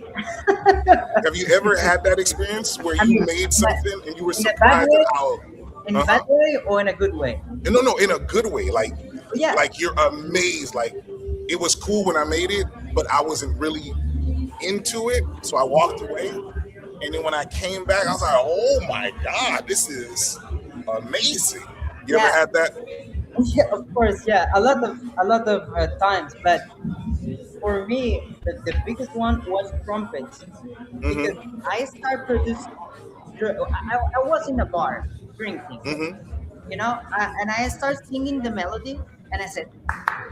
S5: Have you ever had that experience where
S6: I
S5: you
S6: mean,
S5: made something and you were
S6: in a bad
S5: surprised
S6: way,
S5: at how?
S6: in a
S5: Uh-huh.
S6: bad way or in a good way.
S5: No, in a good way.
S6: Yeah.
S5: Like you're amazed. Like it was cool when I made it, but I wasn't really into it, so I walked away. And then when I came back, I was like, "Oh my god, this is amazing." You ever
S6: Yeah.
S5: had that?
S6: Yeah, of course. Yeah, a lot of times, but for me, the biggest one was trumpets because
S5: Mm-hmm.
S6: I started producing. I was in a bar drinking,
S5: Mm-hmm.
S6: and I started singing the melody, and I said,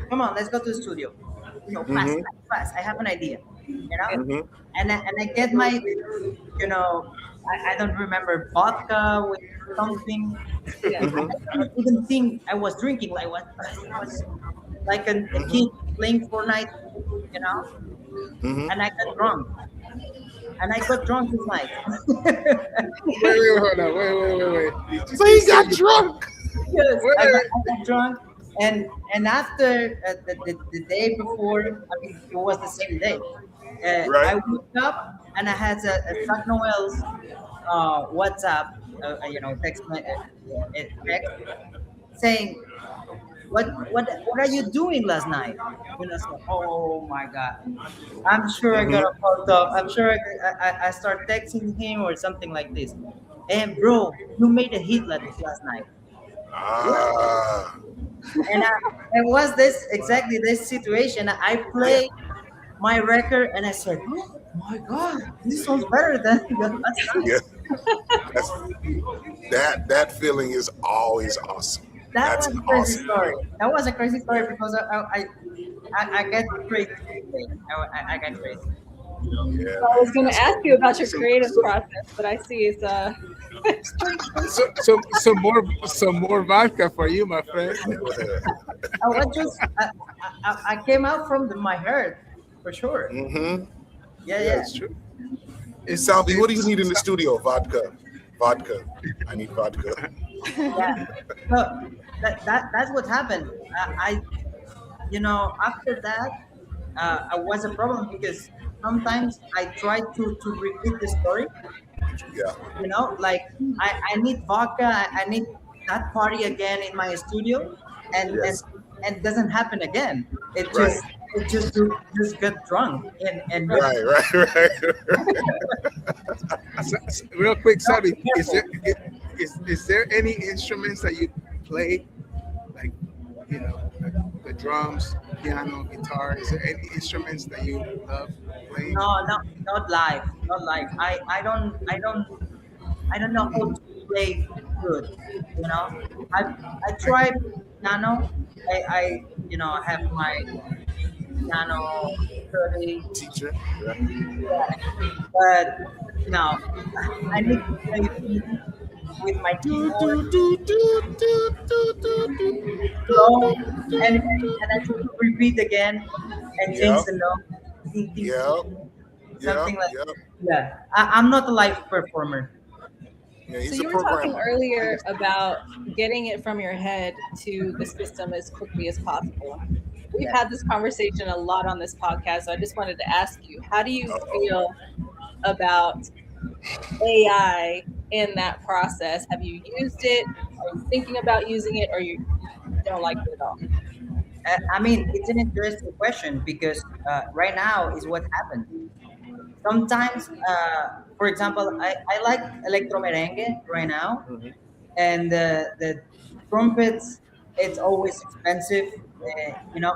S6: "Come on, let's go to the studio. Fast,
S5: Mm-hmm.
S6: fast, fast. I have an idea."
S5: Mm-hmm.
S6: And I get my, I don't remember, vodka with something.
S4: Yeah.
S6: I
S5: Mm-hmm.
S6: didn't even think I was drinking. Like I was like a kid
S5: Mm-hmm.
S6: playing Fortnite, you know,
S5: Mm-hmm.
S6: and I got drunk. And I got drunk this night.
S3: Wait, hold on. Wait.
S5: So you got drunk.
S6: Yes, I got,
S3: Wait.
S6: I got drunk, and after the day before, I mean, it was the same day. I
S5: Right.
S6: woke up and I had a Zach Noel's WhatsApp, text saying, "What are you doing last night?" So, oh my god, I'm sure I got
S5: Mm-hmm.
S6: a fucked up. I'm sure I start texting him or something like this. And bro, you made a hit last night.
S5: Ah.
S6: And it was this exactly this situation. I
S5: Yeah.
S6: played my record and I said, "Oh my god, this sounds better than the last time."
S5: Yeah. That's, that feeling is always awesome.
S6: That
S5: That's
S6: was
S5: an
S6: a crazy
S5: awesome
S6: story.
S5: feeling.
S6: That was a crazy story because I get crazy. I get crazy.
S5: Yeah,
S4: I was going to
S5: that's
S4: ask you about your
S3: So,
S4: creative
S3: so,
S4: process, but I see it's
S3: some more vodka for you, my friend.
S6: I was just I came out from my heart for sure.
S5: Mm-hmm.
S6: Yeah,
S5: Yeah.
S3: It's true. It's
S5: Salvi, what do you need in the
S3: it's
S5: studio? Vodka. Vodka. I need vodka.
S6: yeah. So that's what happened. After that, I was a problem because sometimes I try to repeat the story.
S5: Yeah.
S6: Like I need vodka. I need that party again in my studio, and and
S5: Yes.
S6: and doesn't happen again. It
S5: Right.
S6: just get drunk and
S5: Right. Right. Right.
S3: real quick,
S6: not
S3: Sabi.
S6: careful.
S3: Is there any instruments that you play, like like the drums, piano, guitar? Is there any instruments that you love playing?
S6: No, no, not live, not live. I don't know how to play good. You know, I I tried piano. I have my piano study,
S5: Teacher. Yeah.
S6: but no, I need to play beat with my keyboard slow, and I try to repeat again and change
S5: Yep.
S6: the note. Ding, ding, ding,
S5: Yep.
S6: ding.
S5: Yep.
S6: Something like
S5: Yep.
S6: yeah. I'm not a live performer.
S5: Yeah.
S4: So
S5: He's a
S4: you were talking
S5: programmer.
S4: earlier about getting it from your head to the system as quickly as possible. We've
S6: Yeah.
S4: had this conversation a lot on this podcast, so I just wanted to ask you, how do you
S5: Uh-oh.
S4: feel about AI in that process? Have you used it? Are you thinking about using it, or you don't like it at all?
S6: I mean, it's an interesting question because right now is what happened. Sometimes, for example, I like electro merengue right now,
S5: Mhm.
S6: and the trumpets, it's always expensive,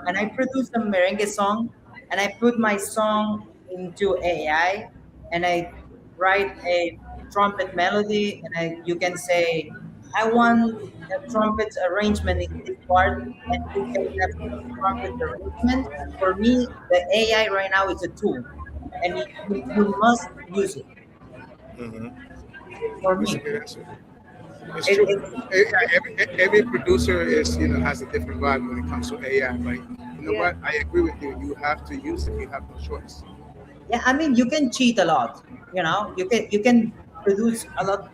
S6: and I produce a merengue song, and I put my song into AI, and I write a trumpet melody, and you can say I want a trumpet arrangement in this part, and you can have a trumpet arrangement. For me, the AI right now is a tool, and you must use it.
S5: Mhm.
S6: For
S3: That's a
S6: me,
S3: good answer. It's
S6: it,
S3: true.
S6: it
S3: Every producer is has a different vibe when it comes to AI. But you know
S4: Yeah.
S3: what? I agree with you. You have to use it. You have no choice.
S6: yeah, I mean, you can cheat a lot. You can produce a lot,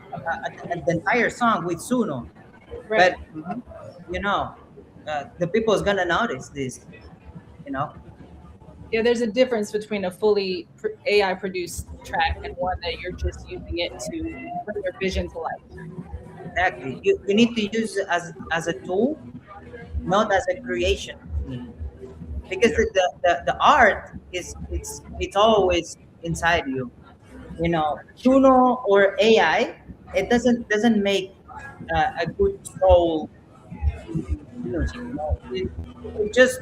S6: the entire song with Suno, but
S4: Right.
S6: you know, the people is gonna notice this. You know,
S4: Yeah, there's a difference between a fully AI produced track and one that you're just using it to bring your vision to life.
S6: exactly. You need to use it as a tool, not as a creation machine, because
S3: Yeah.
S6: the art it's always inside you. Suno or AI, it doesn't make a good soul music. It just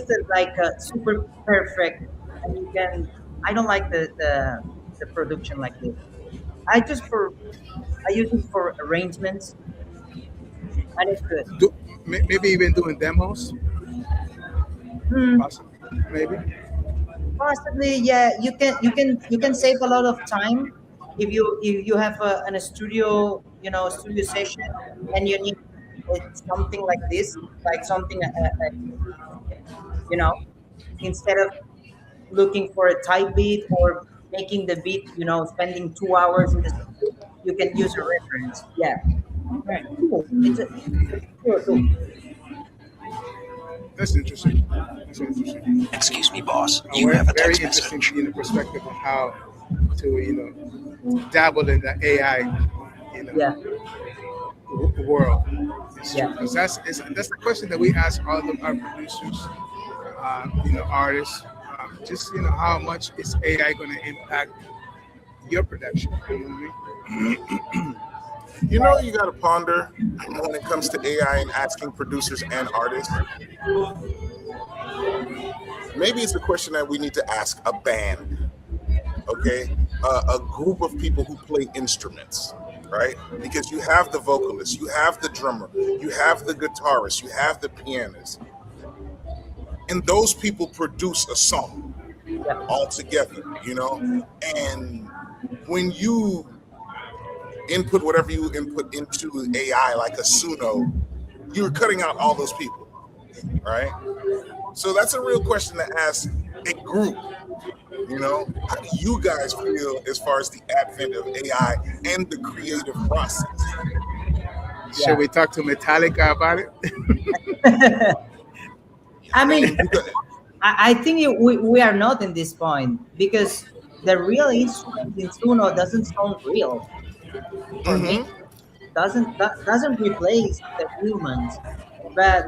S6: is like a super perfect, and you can. I don't like the production like this. I use it for arrangements, and it's good.
S3: Do, maybe even doing demos,
S6: Hmm,
S3: possibly. Maybe.
S6: possibly, yeah. You can save a lot of time if you have a studio studio session, and you need something like this, like something you know instead of looking for a type beat or making the beat, spending 2 hours in the studio, you can use a reference. Yeah,
S4: Right.
S6: cool. It's a cool tool.
S3: That's interesting. That's interesting.
S7: Excuse me, boss.
S3: A
S7: You
S3: very,
S7: have a
S3: very
S7: text
S3: interesting,
S7: message.
S3: perspective on how to, dabble in the AI, you know,
S6: Yeah,
S3: world. It's true.
S6: yeah,
S3: 'Cause that's the question that we ask all of our producers, artists. Just how much is AI going to impact your production? You know what I mean?
S5: You got to ponder when it comes to AI and asking producers and artists. Maybe it's a question that we need to ask a band, okay? A group of people who play instruments, right? Because you have the vocalist, you have the drummer, you have the guitarist, you have the pianist, and those people produce a song.
S6: Yeah.
S5: all together, you know. And when you input whatever you input into AI, like a Suno, you're cutting out all those people, right? So that's a real question to ask a group. You know, how do you guys feel as far as the advent of AI and the creative process?
S6: Yeah.
S3: Should we talk to Metallica about it?
S6: I
S5: I
S6: mean,
S5: mean, you got,
S6: I think we are not in this point because the real instrument in Suno doesn't sound real for me.
S5: mm-hmm,
S6: Doesn't replace the humans, but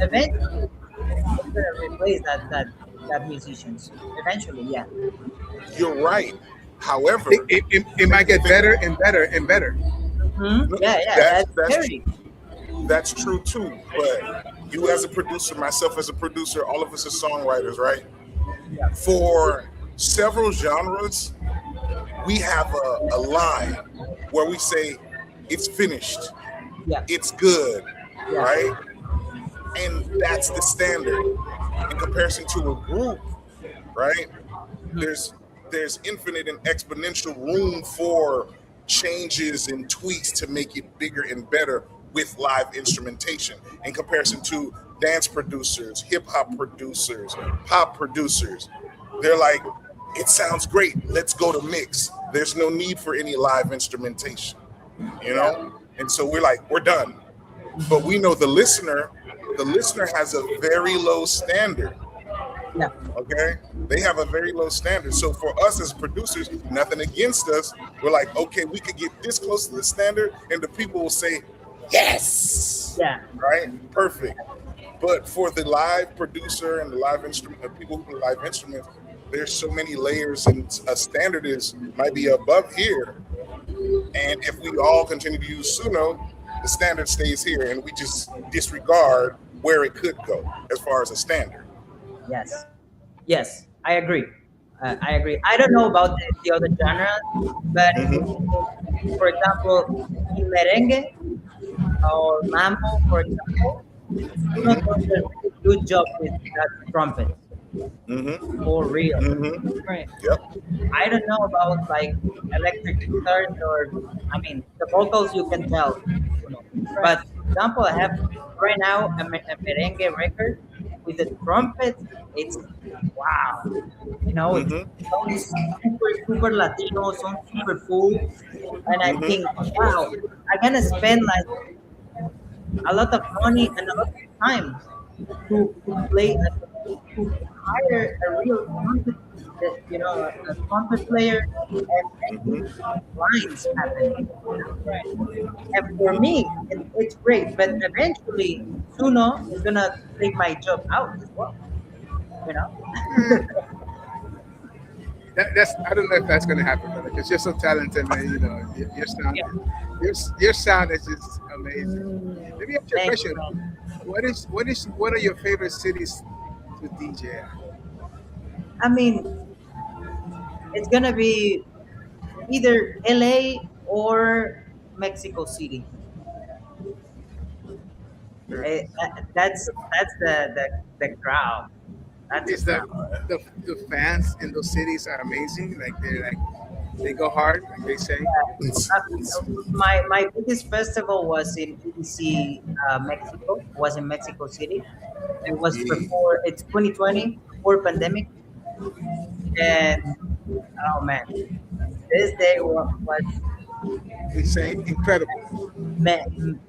S6: eventually it's gonna replace that musicians. Eventually, yeah.
S5: you're right.
S3: It,
S5: However,
S3: it might get
S5: think
S3: better and better and better.
S6: Hmm.
S5: no,
S6: Yeah, yeah.
S5: that's
S6: That's
S5: that's
S6: scary.
S5: that's true too. But you as a producer, myself as a producer, all of us as songwriters, right?
S6: Yeah,
S5: For several genres, we have a line where we say it's finished,
S6: yeah,
S5: it's good,
S6: yeah.
S5: right? And that's the standard in comparison to a group, right?
S6: Mhm.
S5: There's infinite and exponential room for changes and tweaks to make it bigger and better with live instrumentation in comparison to dance producers, hip hop producers, pop producers. They're like, it sounds great, let's go to mix. There's no need for any live instrumentation, you
S6: Yeah.
S5: know? And so we're like, we're done. But we know the listener has a very low standard.
S6: Yeah.
S5: Okay, they have a very low standard. So for us as producers, nothing against us, we're like, okay, we could get this close to the standard and the people will say yes,
S6: Yeah.
S5: right, perfect. But for the live producer and the live instrument, the people who play live instruments, there's so many layers, and a standard is might be above here, and if we all continue to use Suno, the standard stays here and we just disregard where it could go as far as a standard.
S6: Yes. Yes. I agree. I agree. I don't know about the other genres, but
S5: Hmm.
S6: for example, in merengue or mambo, for example, Suno
S5: Hmm.
S6: does a really good job with that trumpet
S5: Hmm.
S6: for real.
S5: Hmm.
S6: Right.
S5: Yep.
S6: I don't know about like electric guitars or I mean the vocals you can tell, you know. But for example, I have right now a merengue record with the trumpet. It's wow, you know. It
S5: Hmm.
S6: sounds super Latino, sounds super cool, and I
S5: Hmm.
S6: think wow, I'm gonna spend like a lot of money and a lot of time to play to hire a real trumpet, you know, a trumpet player and make these
S5: Hmm.
S6: lines happen. Right. And for me, it's great, but eventually Suno is gonna take my job out as well. You know?
S3: That's I don't know if that's gonna happen, brother, because you're so talented, man. You know, your sound,
S6: Yeah.
S3: your sound is just amazing. Let me ask you a
S6: Thanks,
S3: question.
S6: man.
S3: What are your favorite cities to DJ at?
S6: I mean, it's gonna be either LA or Mexico City. That's the crowd. That's the
S3: Is that
S6: crowd.
S3: the fans in those cities are amazing? Like they go hard, like they say.
S5: It's, it's,
S6: My biggest festival was in EDC, Mexico. Was in Mexico City. It was
S5: yeah.
S6: before it's 2020 before pandemic, and oh man, this day was
S3: They say incredible.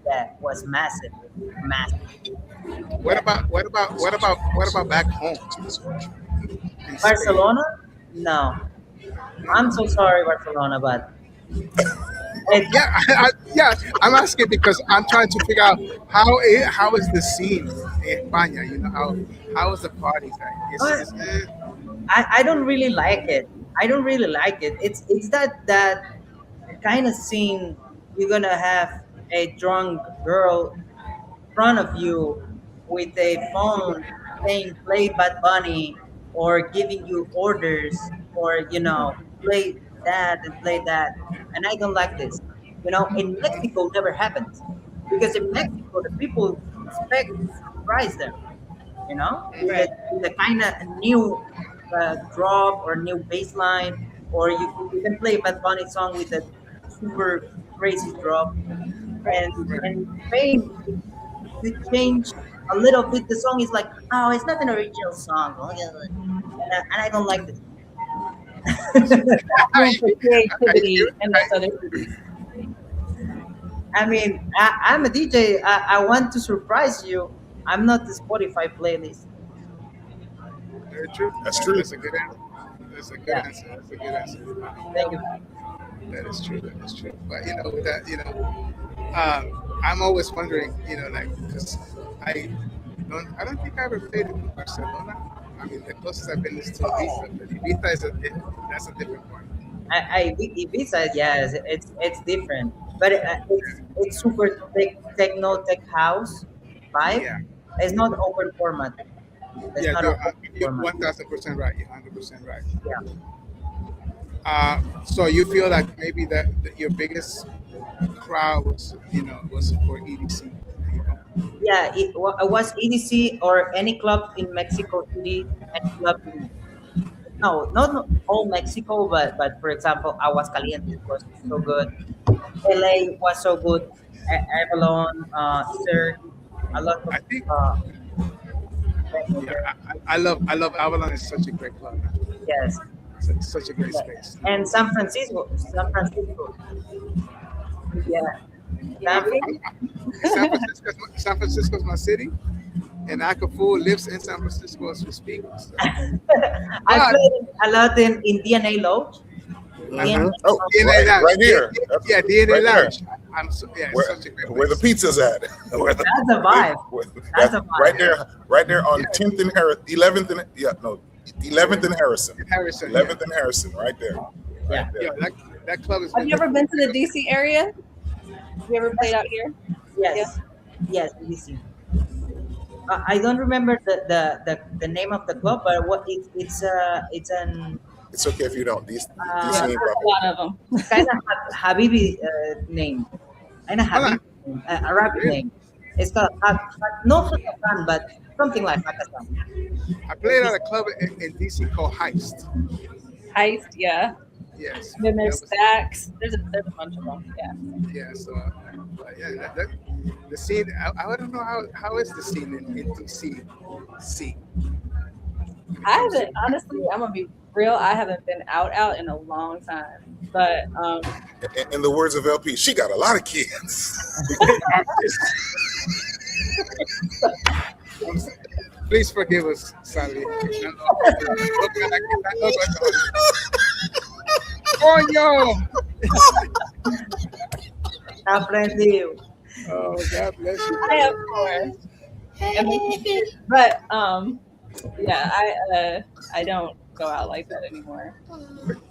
S6: that was massive, massive. Yeah,
S3: What about back home in Spain?
S6: Barcelona? No, I'm so sorry, Barcelona, but it,
S3: Yeah, yeah. I'm asking because I'm trying to figure out how is the scene in España? You know how is the parties like?
S6: uh, I don't really like it. I don't really like it. It's that kind of scene you're gonna have a drunk girl in front of you with a phone saying play Bad Bunny or giving you orders or you know play that and play that. And I don't like this. You know, in Mexico never happens because in Mexico the people expect to surprise them. You know, with the kind of new drop or new bass line, or you can play a Bad Bunny song with a super crazy drop. And in Spain, you change a little bit. The song is like, oh, it's not an original song, and I don't like this.
S4: Room for creativity
S3: you-
S4: and that's other cities.
S6: I mean, I'm a DJ. I want to surprise you. I'm not the Spotify playlist.
S3: Very true.
S5: That's true.
S3: That's a good answer. That's a good
S6: Yeah.
S3: answer. That's a good answer.
S6: Thank you.
S3: That is true. That is true. But with that, I'm always wondering, like, because I don't think I ever played in Barcelona. I mean, the closest I've been is to Ibiza, but Ibiza that's a different one.
S6: Ibiza, yes, it's different, but it's super techno tech house vibe.
S3: Yeah,
S6: It's not open format. It's
S3: yeah,
S6: not
S3: you're,
S6: open
S3: you're
S6: format.
S3: 1,000% right. You're 100% right.
S6: Yeah.
S3: So you feel like maybe that your biggest crowd was for EDC.
S6: Yeah, it was EDC or any club in Mexico City, any club in, no, not all Mexico, but for example, Aguascalientes was so good. LA was so good. Avalon, Sir, a lot of
S3: I think
S6: uh,
S3: yeah, I love Avalon. It's such a great club.
S6: yes,
S3: It's such a great space.
S6: and San Francisco, yeah,
S3: I'm,
S6: San
S3: San Francisco's my city, and Akafu lives in San Francisco as we speak. So.
S6: I played a lot in DNA Lounge.
S5: Mhm. Oh,
S3: DNA Lounge.
S5: right here.
S3: Yeah, DNA
S5: Right there.
S3: Lounge. It's
S5: Where,
S3: such a great
S5: where the
S3: place.
S5: pizza's at. Where the-
S6: That's a vibe. That's a vibe.
S5: right there on 10th and Harrison, 11th and 11th and Harrison,
S3: In Harrison.
S5: 11th and Harrison, right there.
S6: Yeah.
S5: Right there.
S3: Yeah, that club is.
S4: Have you ever been to the DC area? Have you ever played out here?
S6: Yes, yes, easy. I don't remember the name of the club, but what it's an
S5: It's okay if you don't. These
S6: Uh,
S4: Yeah,
S5: ain't
S4: there's a lot of them.
S6: kind of Habibi name, kind of
S3: Hold
S6: Habibi, Arabic name. It's called not Hakkasan, but something like Hakkasan.
S3: I played at a club in DC called Heist.
S4: Heist, yeah.
S3: Yes.
S4: And then there's
S3: That
S4: Stacks. There's a bunch of them. Yeah.
S3: yeah. So, yeah, the scene. I don't know how is the scene in DC. See.
S4: I haven't honestly. I'm gonna be real. I haven't been out in a long time. But
S5: in the words of LP, she got a lot of kids.
S3: Please forgive us, Sally. Coño!
S6: Aprendido.
S3: Oh, God bless you.
S4: I of course. But yeah, I don't go out like that anymore.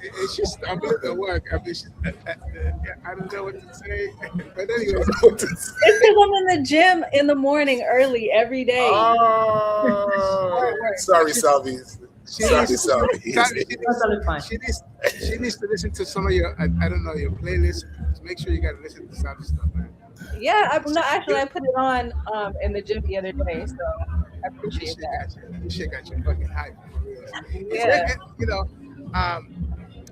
S3: It's just I'm at work. I don't know what to say, but anyway.
S4: It's because I'm in the gym in the morning early every day.
S5: Oh, sorry, Salvi. Sorry, Salvi.
S6: Totally fine.
S3: She needs to listen to some of your I don't know your playlist. Make sure you got to listen to some stuff, man.
S4: Yeah, I put it on in the gym the other day, so I appreciate that.
S3: You shit got you fucking hype for real.
S4: Yeah.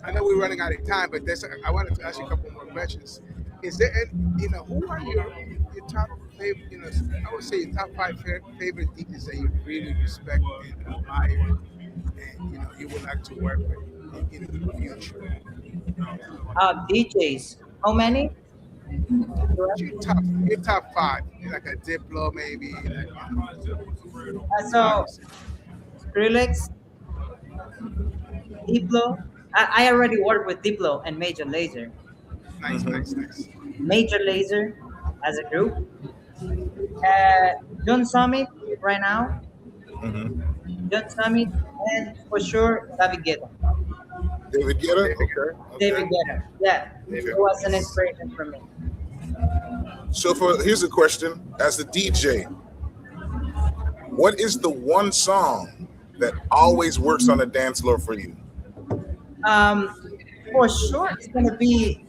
S3: I know we're running out of time, but I wanted to ask you a couple more questions. Is there any, who are your top favorite, I would say your top 5 favorite DJs that you really respect and admire, and you would like to work with in the future?
S6: DJs. How many?
S3: Your top 5, like a Diplo maybe.
S6: So Skrillex, Diplo. I already work with Diplo and Major Lazer.
S3: Nice.
S6: Major Lazer as a group. John Summit right now.
S5: Mhm.
S6: John Summit and for sure David Guetta.
S5: David Guetta? Okay.
S6: David Guetta. Yeah.
S3: David.
S6: It was an inspiration for me.
S5: So here's a question. As the DJ, what is the one song that always works on the dance floor for you?
S6: For sure it's gonna be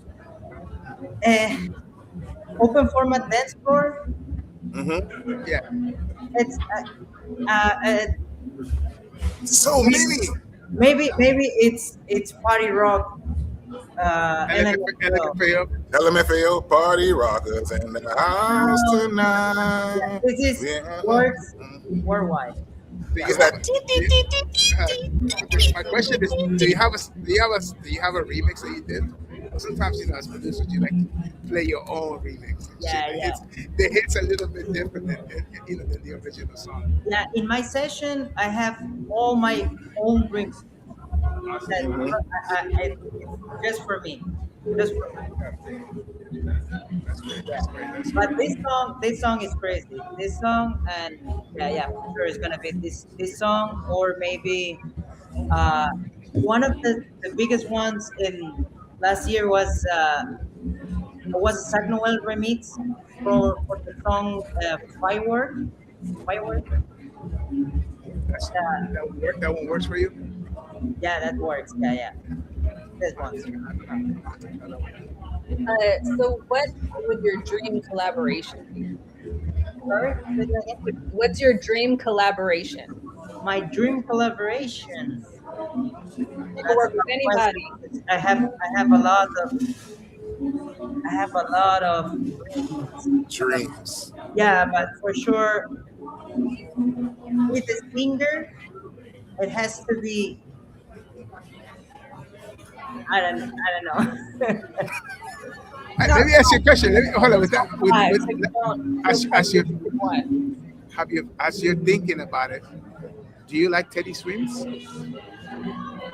S6: open format dance floor.
S5: Mm-hmm.
S3: Yeah.
S6: It's
S5: So many.
S6: maybe it's party rock. And then
S3: LMFAO.
S5: LMFAO party rockers in the house tonight.
S6: this is
S5: Yeah.
S6: works worldwide.
S3: Do you
S5: Is
S3: have
S5: that
S3: my question is, do you have a remix that you did? Sometimes, as producers, you like to play your own remix.
S6: Yeah, yeah.
S3: The hits a little bit different than the original song.
S6: Yeah, in my session, I have all my own drinks. That just for me, just for me. But this song is crazy. This song, and yeah, for sure it's gonna be this song, or maybe uh, one of the biggest ones in last year was a Sac Noel remix for the song Firework. Firework.
S3: That one work. That one works for you.
S6: Yeah, that works. Yeah. This one.
S4: So, what would your dream collaboration be?
S6: Sorry?
S4: What's your dream collaboration?
S6: My dream collaboration.
S4: You can work with anybody.
S6: I have a lot of
S5: dreams?
S6: yeah, but for sure with the singer it has to be I don't know.
S3: Let me ask you a question. Hold on with that.
S4: Five,
S3: With,
S4: six, one.
S3: as you're thinking about it, do you like Teddy Swims?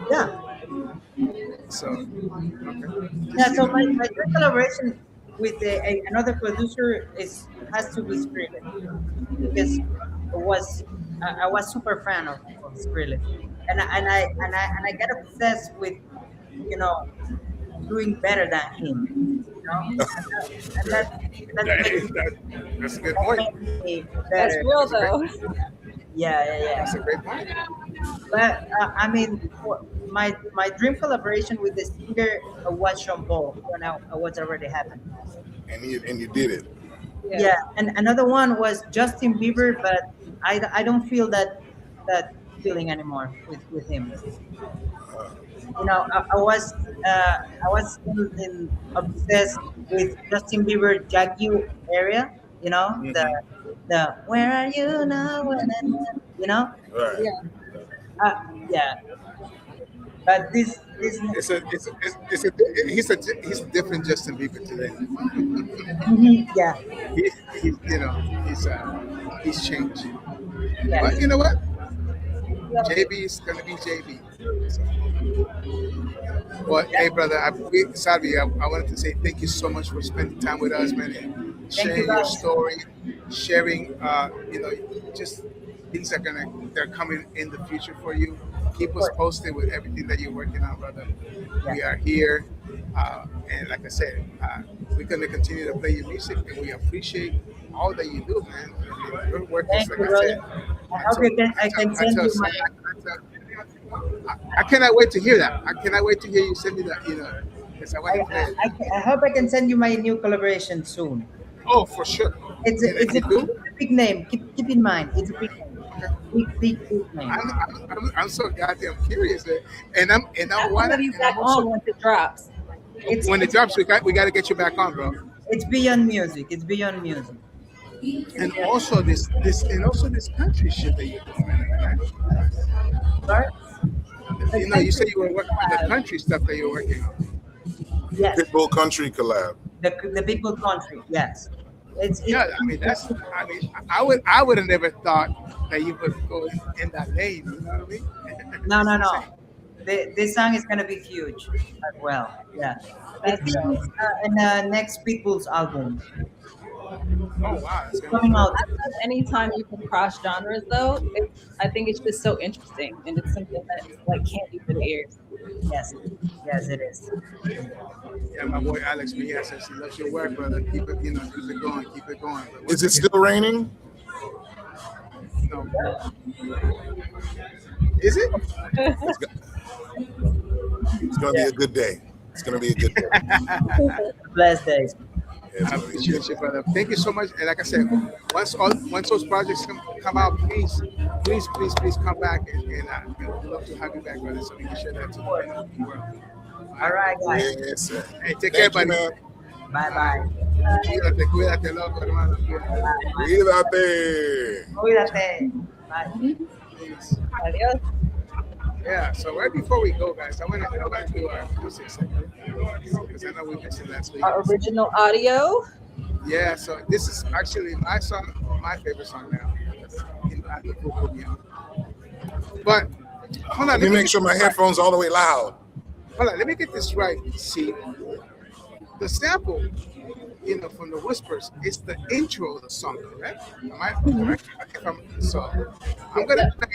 S6: Yeah.
S3: So, okay.
S6: Yeah, so my dream collaboration with another producer has to be Skrillex because I was super fan of Skrillex, and I get obsessed with you know doing better than him, and
S3: That's a good
S6: that
S3: point.
S6: makes me
S4: That's
S6: better.
S4: real though.
S6: Yeah.
S3: That's a great point.
S6: But I mean, my dream collaboration with the singer was Sean Paul when I was already happening.
S5: And you did it.
S6: Yeah, and another one was Justin Bieber, but I don't feel that feeling anymore with him. I was obsessed with Justin Bieber Jack U area. The where are you now?
S5: Right.
S4: Yeah.
S6: Yeah. But this
S3: He's a different Justin Bieber today.
S6: yeah,
S3: He's changed.
S6: yeah.
S3: But you know what? JB is gonna be JB. So. Well, hey brother, Salvi, I wanted to say thank you so much for spending time with us, man, and sharing
S6: you,
S3: your
S6: guys.
S3: story, sharing just things they're coming in the future for you. Keep us posted with everything that you're working on, brother. We are here, and like I said, we're gonna continue to play your music, and we appreciate all that you do, man. I mean, your work is,
S6: Thank
S3: like
S6: you,
S3: I
S6: brother.
S3: said.
S6: I hope I can send you my.
S3: I cannot wait to hear that. I cannot wait to hear you send me that. Because I want to play it.
S6: I hope I can send you my new collaboration soon.
S3: Oh, for sure.
S6: It's
S3: And
S6: a
S3: you do?
S6: big name. Keep in mind, it's a big name. Big name.
S3: I'm so goddamn curious, man. And I
S4: I'll
S3: want
S4: have you back on once it drops.
S3: when it drops, we got to get you back on, bro.
S6: It's beyond music. It's beyond music.
S3: And also this country shit that you're doing, man.
S6: Sorry?
S3: You said you were working on the country stuff that you're working on.
S6: Yes.
S5: Pitbull Country collab.
S6: The Big Bull Country. Yes. It's
S3: Yeah, I mean I would have never thought that you would go in that lane. You know what I mean?
S6: no. This song is gonna be huge as well. Yeah. It's in the next Pitbull's album.
S3: Oh wow, that's gonna
S6: Coming out.
S4: I love anytime you can cross genres, though. I think it's just so interesting, and it's something that like candy for the ears.
S6: Yes. Yes, it is.
S3: Yeah, my boy Alex Mejia says he loves your work, brother. Keep it, keep it going, keep it going. But
S5: Is it still raining?
S3: No. Is it?
S5: It's gonna be a good day. It's gonna be a good day.
S6: Blessed days.
S5: It's
S3: I
S5: gonna be a
S3: appreciate
S5: good
S3: you, brother. Thank you so much. And like I said, once those projects come out, please please come back and we'd love to have you back, brother, so we can share that to the world.
S6: All right, guys.
S5: Yes, sir.
S3: Hey, take care,
S5: Thank you,
S3: buddy.
S5: man.
S6: Bye-bye.
S3: Cuídate, loco, hermano.
S5: Cuídate.
S6: Cuídate. Bye.
S4: Adios.
S3: Yeah, so right before we go, guys, I want to do our music segment because I know we mentioned last week.
S4: Our original audio.
S3: Yeah, so this is actually my song, my favorite song now. But hold on,
S5: Let me make sure my headphones all the way loud.
S3: Hold on, let me get this right. See, the sample, from the Whispers, is the intro of the song, correct? Am I correct? So I'm gonna play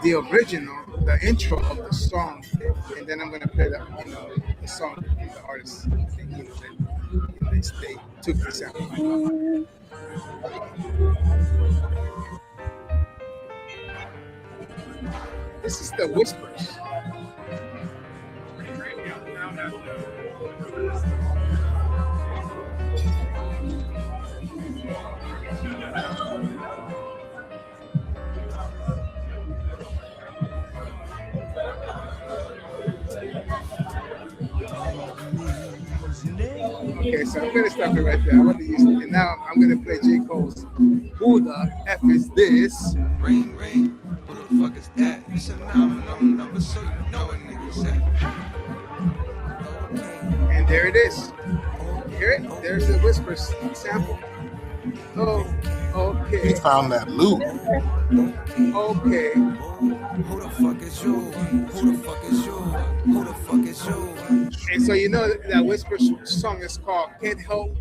S3: the original, the intro of the song, and then I'm gonna play the song from the artist. They took the sample. This is the Whispers. Okay, so I'm gonna stop it right there. I want to use it, and now I'm gonna play J. Cole's "Who the F Is This?"
S1: Rain, who the fuck is that? It's a known number, so you know a nigga's at.
S3: And there it is. You hear it? There's the Whispers sample. Oh,
S5: We
S3: okay,
S5: found that loop.
S3: okay.
S1: Who the fuck is you? Who the fuck is you? Who the fuck is you?
S3: And so you know that Whispers song is called "Can't Help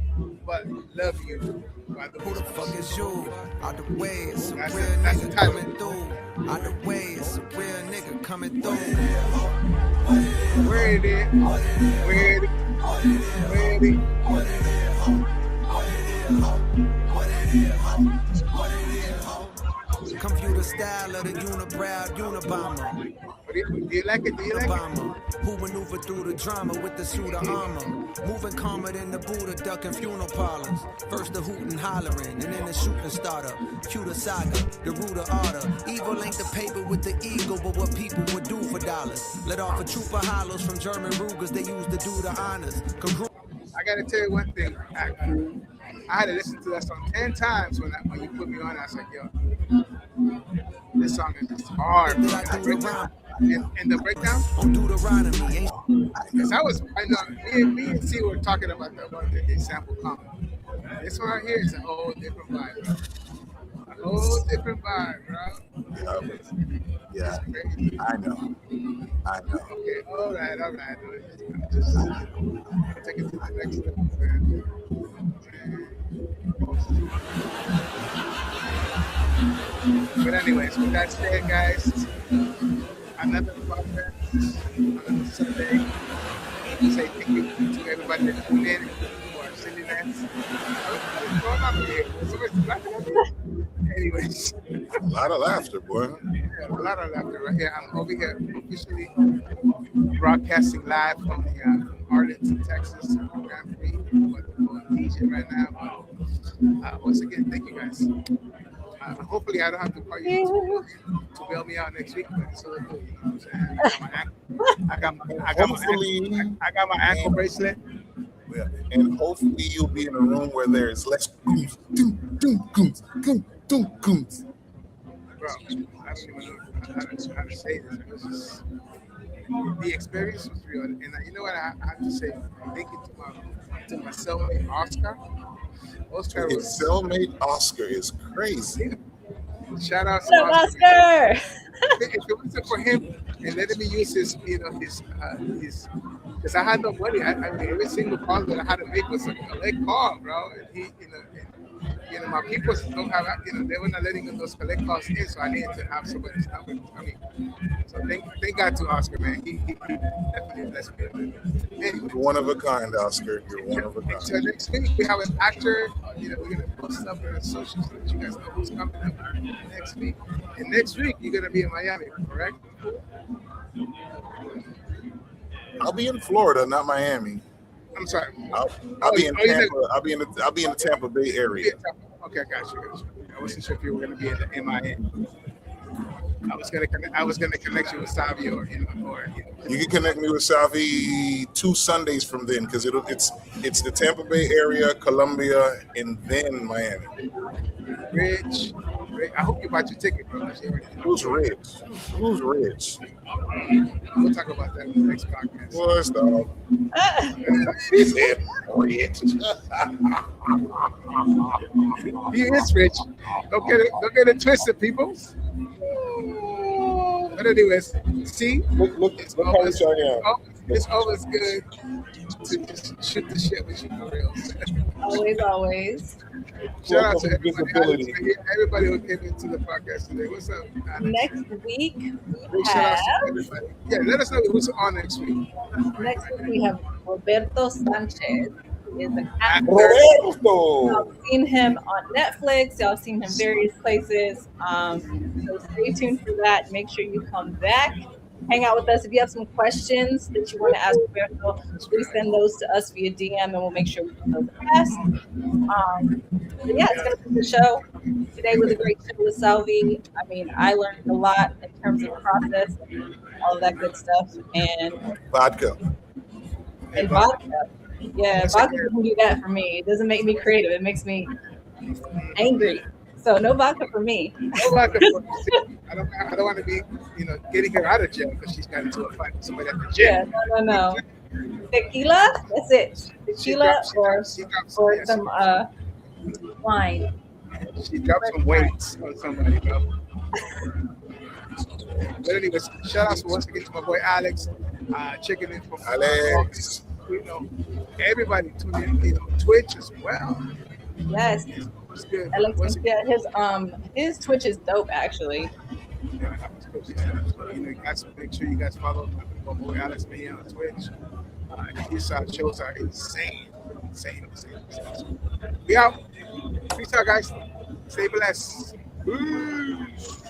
S3: But Love You" by the
S1: Who the
S3: Whispers.
S1: fuck is you? Out the way, it's a real
S3: That's the
S1: nigga
S3: title.
S1: coming through. Out the way, it's a real nigga coming through.
S3: Where it is? Where it is? Where it is?
S1: Computer style of the unibrow Unabomber.
S3: Do you like it? Do you like it?
S1: Obama, who maneuver through the drama with the suit of armor. Moving calmer than the Buddha, ducking funeral parlors. First the hootin' hollering, and then the shooting starter. Cue the saga, the root of order. Evil ain't the paper with the ego, but what people would do for dollars. Let off a troop of hollows from German Rugers they used to do the honors.
S3: I gotta tell you one thing. I had to listen to that song 10 times when you put me on. I was like, yo, this song is just hard. Bro. And the breakdown,
S1: On Deuteronomy, ain't
S3: because I know, me and C were talking about that one that they sample common. This one right here is a whole different vibe, bro. A whole different vibe, bro.
S5: Yeah,
S3: Crazy.
S5: I know.
S3: Okay, all right. Just take it to the next level, man. But anyways, with that said, guys, another podcast, another Sunday. Say thank you to everybody that tuned in to our silly lands. What's going on here? Somebody's laughing at me? Anyways,
S5: A lot of laughter, boy.
S3: yeah, a lot of laughter right here. I'm over here officially broadcasting live from the Arlington, Texas Grand Prix. But DJ right now. Once again, thank you guys. Hopefully, I don't have to call you to bail me out next week. But it's a little cool, you know what I'm saying? I got my ankle bracelet.
S5: Yeah. And hopefully you'll be in a room where there's less gooms.
S3: Bro, I don't even know how to say this. It was just, the experience was real. And you know what? I have to say, thank you to my cellmate, Oscar. Oscar
S5: His
S3: was,
S5: cellmate Oscar is crazy.
S3: shout out to
S4: What's up,
S3: Oscar.
S4: Oscar?
S3: If it wasn't for him and letting me use his, because I had no money. I mean, every single call that I had to make was a collect call, bro. And he, my people don't have, they were not letting those collect calls in, so I needed to have somebody to help me. I mean, so thank God to Oscar, man. He definitely blessed me. Anyway,
S5: You're one of a kind, Oscar. You're one of a
S3: so
S5: kind.
S3: next week we have an actor. We're gonna post up on the socials so that you guys know who's coming up next week. And next week you're gonna be in Miami, correct?
S5: I'll be in Florida, not Miami.
S3: I'm sorry.
S5: I'll be in Tampa. I'll be in the Tampa Bay area.
S3: Okay, I got you. I wasn't sure if you were gonna be in the MIA. I was gonna connect you with Savio, or
S5: You can connect me with Salvi 2 Sundays from then, because it's the Tampa Bay area, Columbia, and then Miami.
S3: Rich. I hope you bought your ticket, bro.
S5: Who's rich? Who's rich?
S3: We'll talk about that in the next podcast.
S5: What's dog? He said rich.
S3: He is rich. Don't get it twisted, people. But anyways, see,
S5: Look how rich I am.
S3: it's always good to just shoot the shit with you for real.
S4: Always.
S3: Shout out to
S5: Visibility.
S3: everybody who came into the podcast today. What's up, Alex?
S4: Next week we
S3: Shout out to
S4: have
S3: everybody. Yeah, let us know who's on next week.
S4: Roberto Sanchez. He is an actor.
S5: Roberto.
S4: Y'all seen him on Netflix. Y'all seen him various places. So stay tuned for that. Make sure you come back. Hang out with us. If you have some questions that you want to ask Roberto, please send those to us via DM, and we'll make sure we get those asked. But yeah, it's gonna be the show. Today was a great show with Salvi. I mean, I learned a lot in terms of process, all of that good stuff, and
S5: Vodka.
S4: vodka. Yeah, vodka doesn't do that for me. It doesn't make me creative. It makes me angry. So no vodka for me.
S3: No vodka for me. I don't want to be, getting her out of jail because she's got into a fight with somebody at the gym.
S4: Yeah, no. Tequila, that's it. Tequila or some wine.
S3: She dropped some weights on somebody, bro. But anyways, shout out once again to my boy Alex, checking in from
S5: Alex.
S3: Everybody tune in, Twitch as well.
S4: Yes.
S3: It's good.
S4: Alex, yeah, his Twitch is dope actually.
S3: You guys make sure you guys follow my boy Alex Mejia on Twitch. His shows are insane. We out. Peace out, guys. Stay blessed. Peace.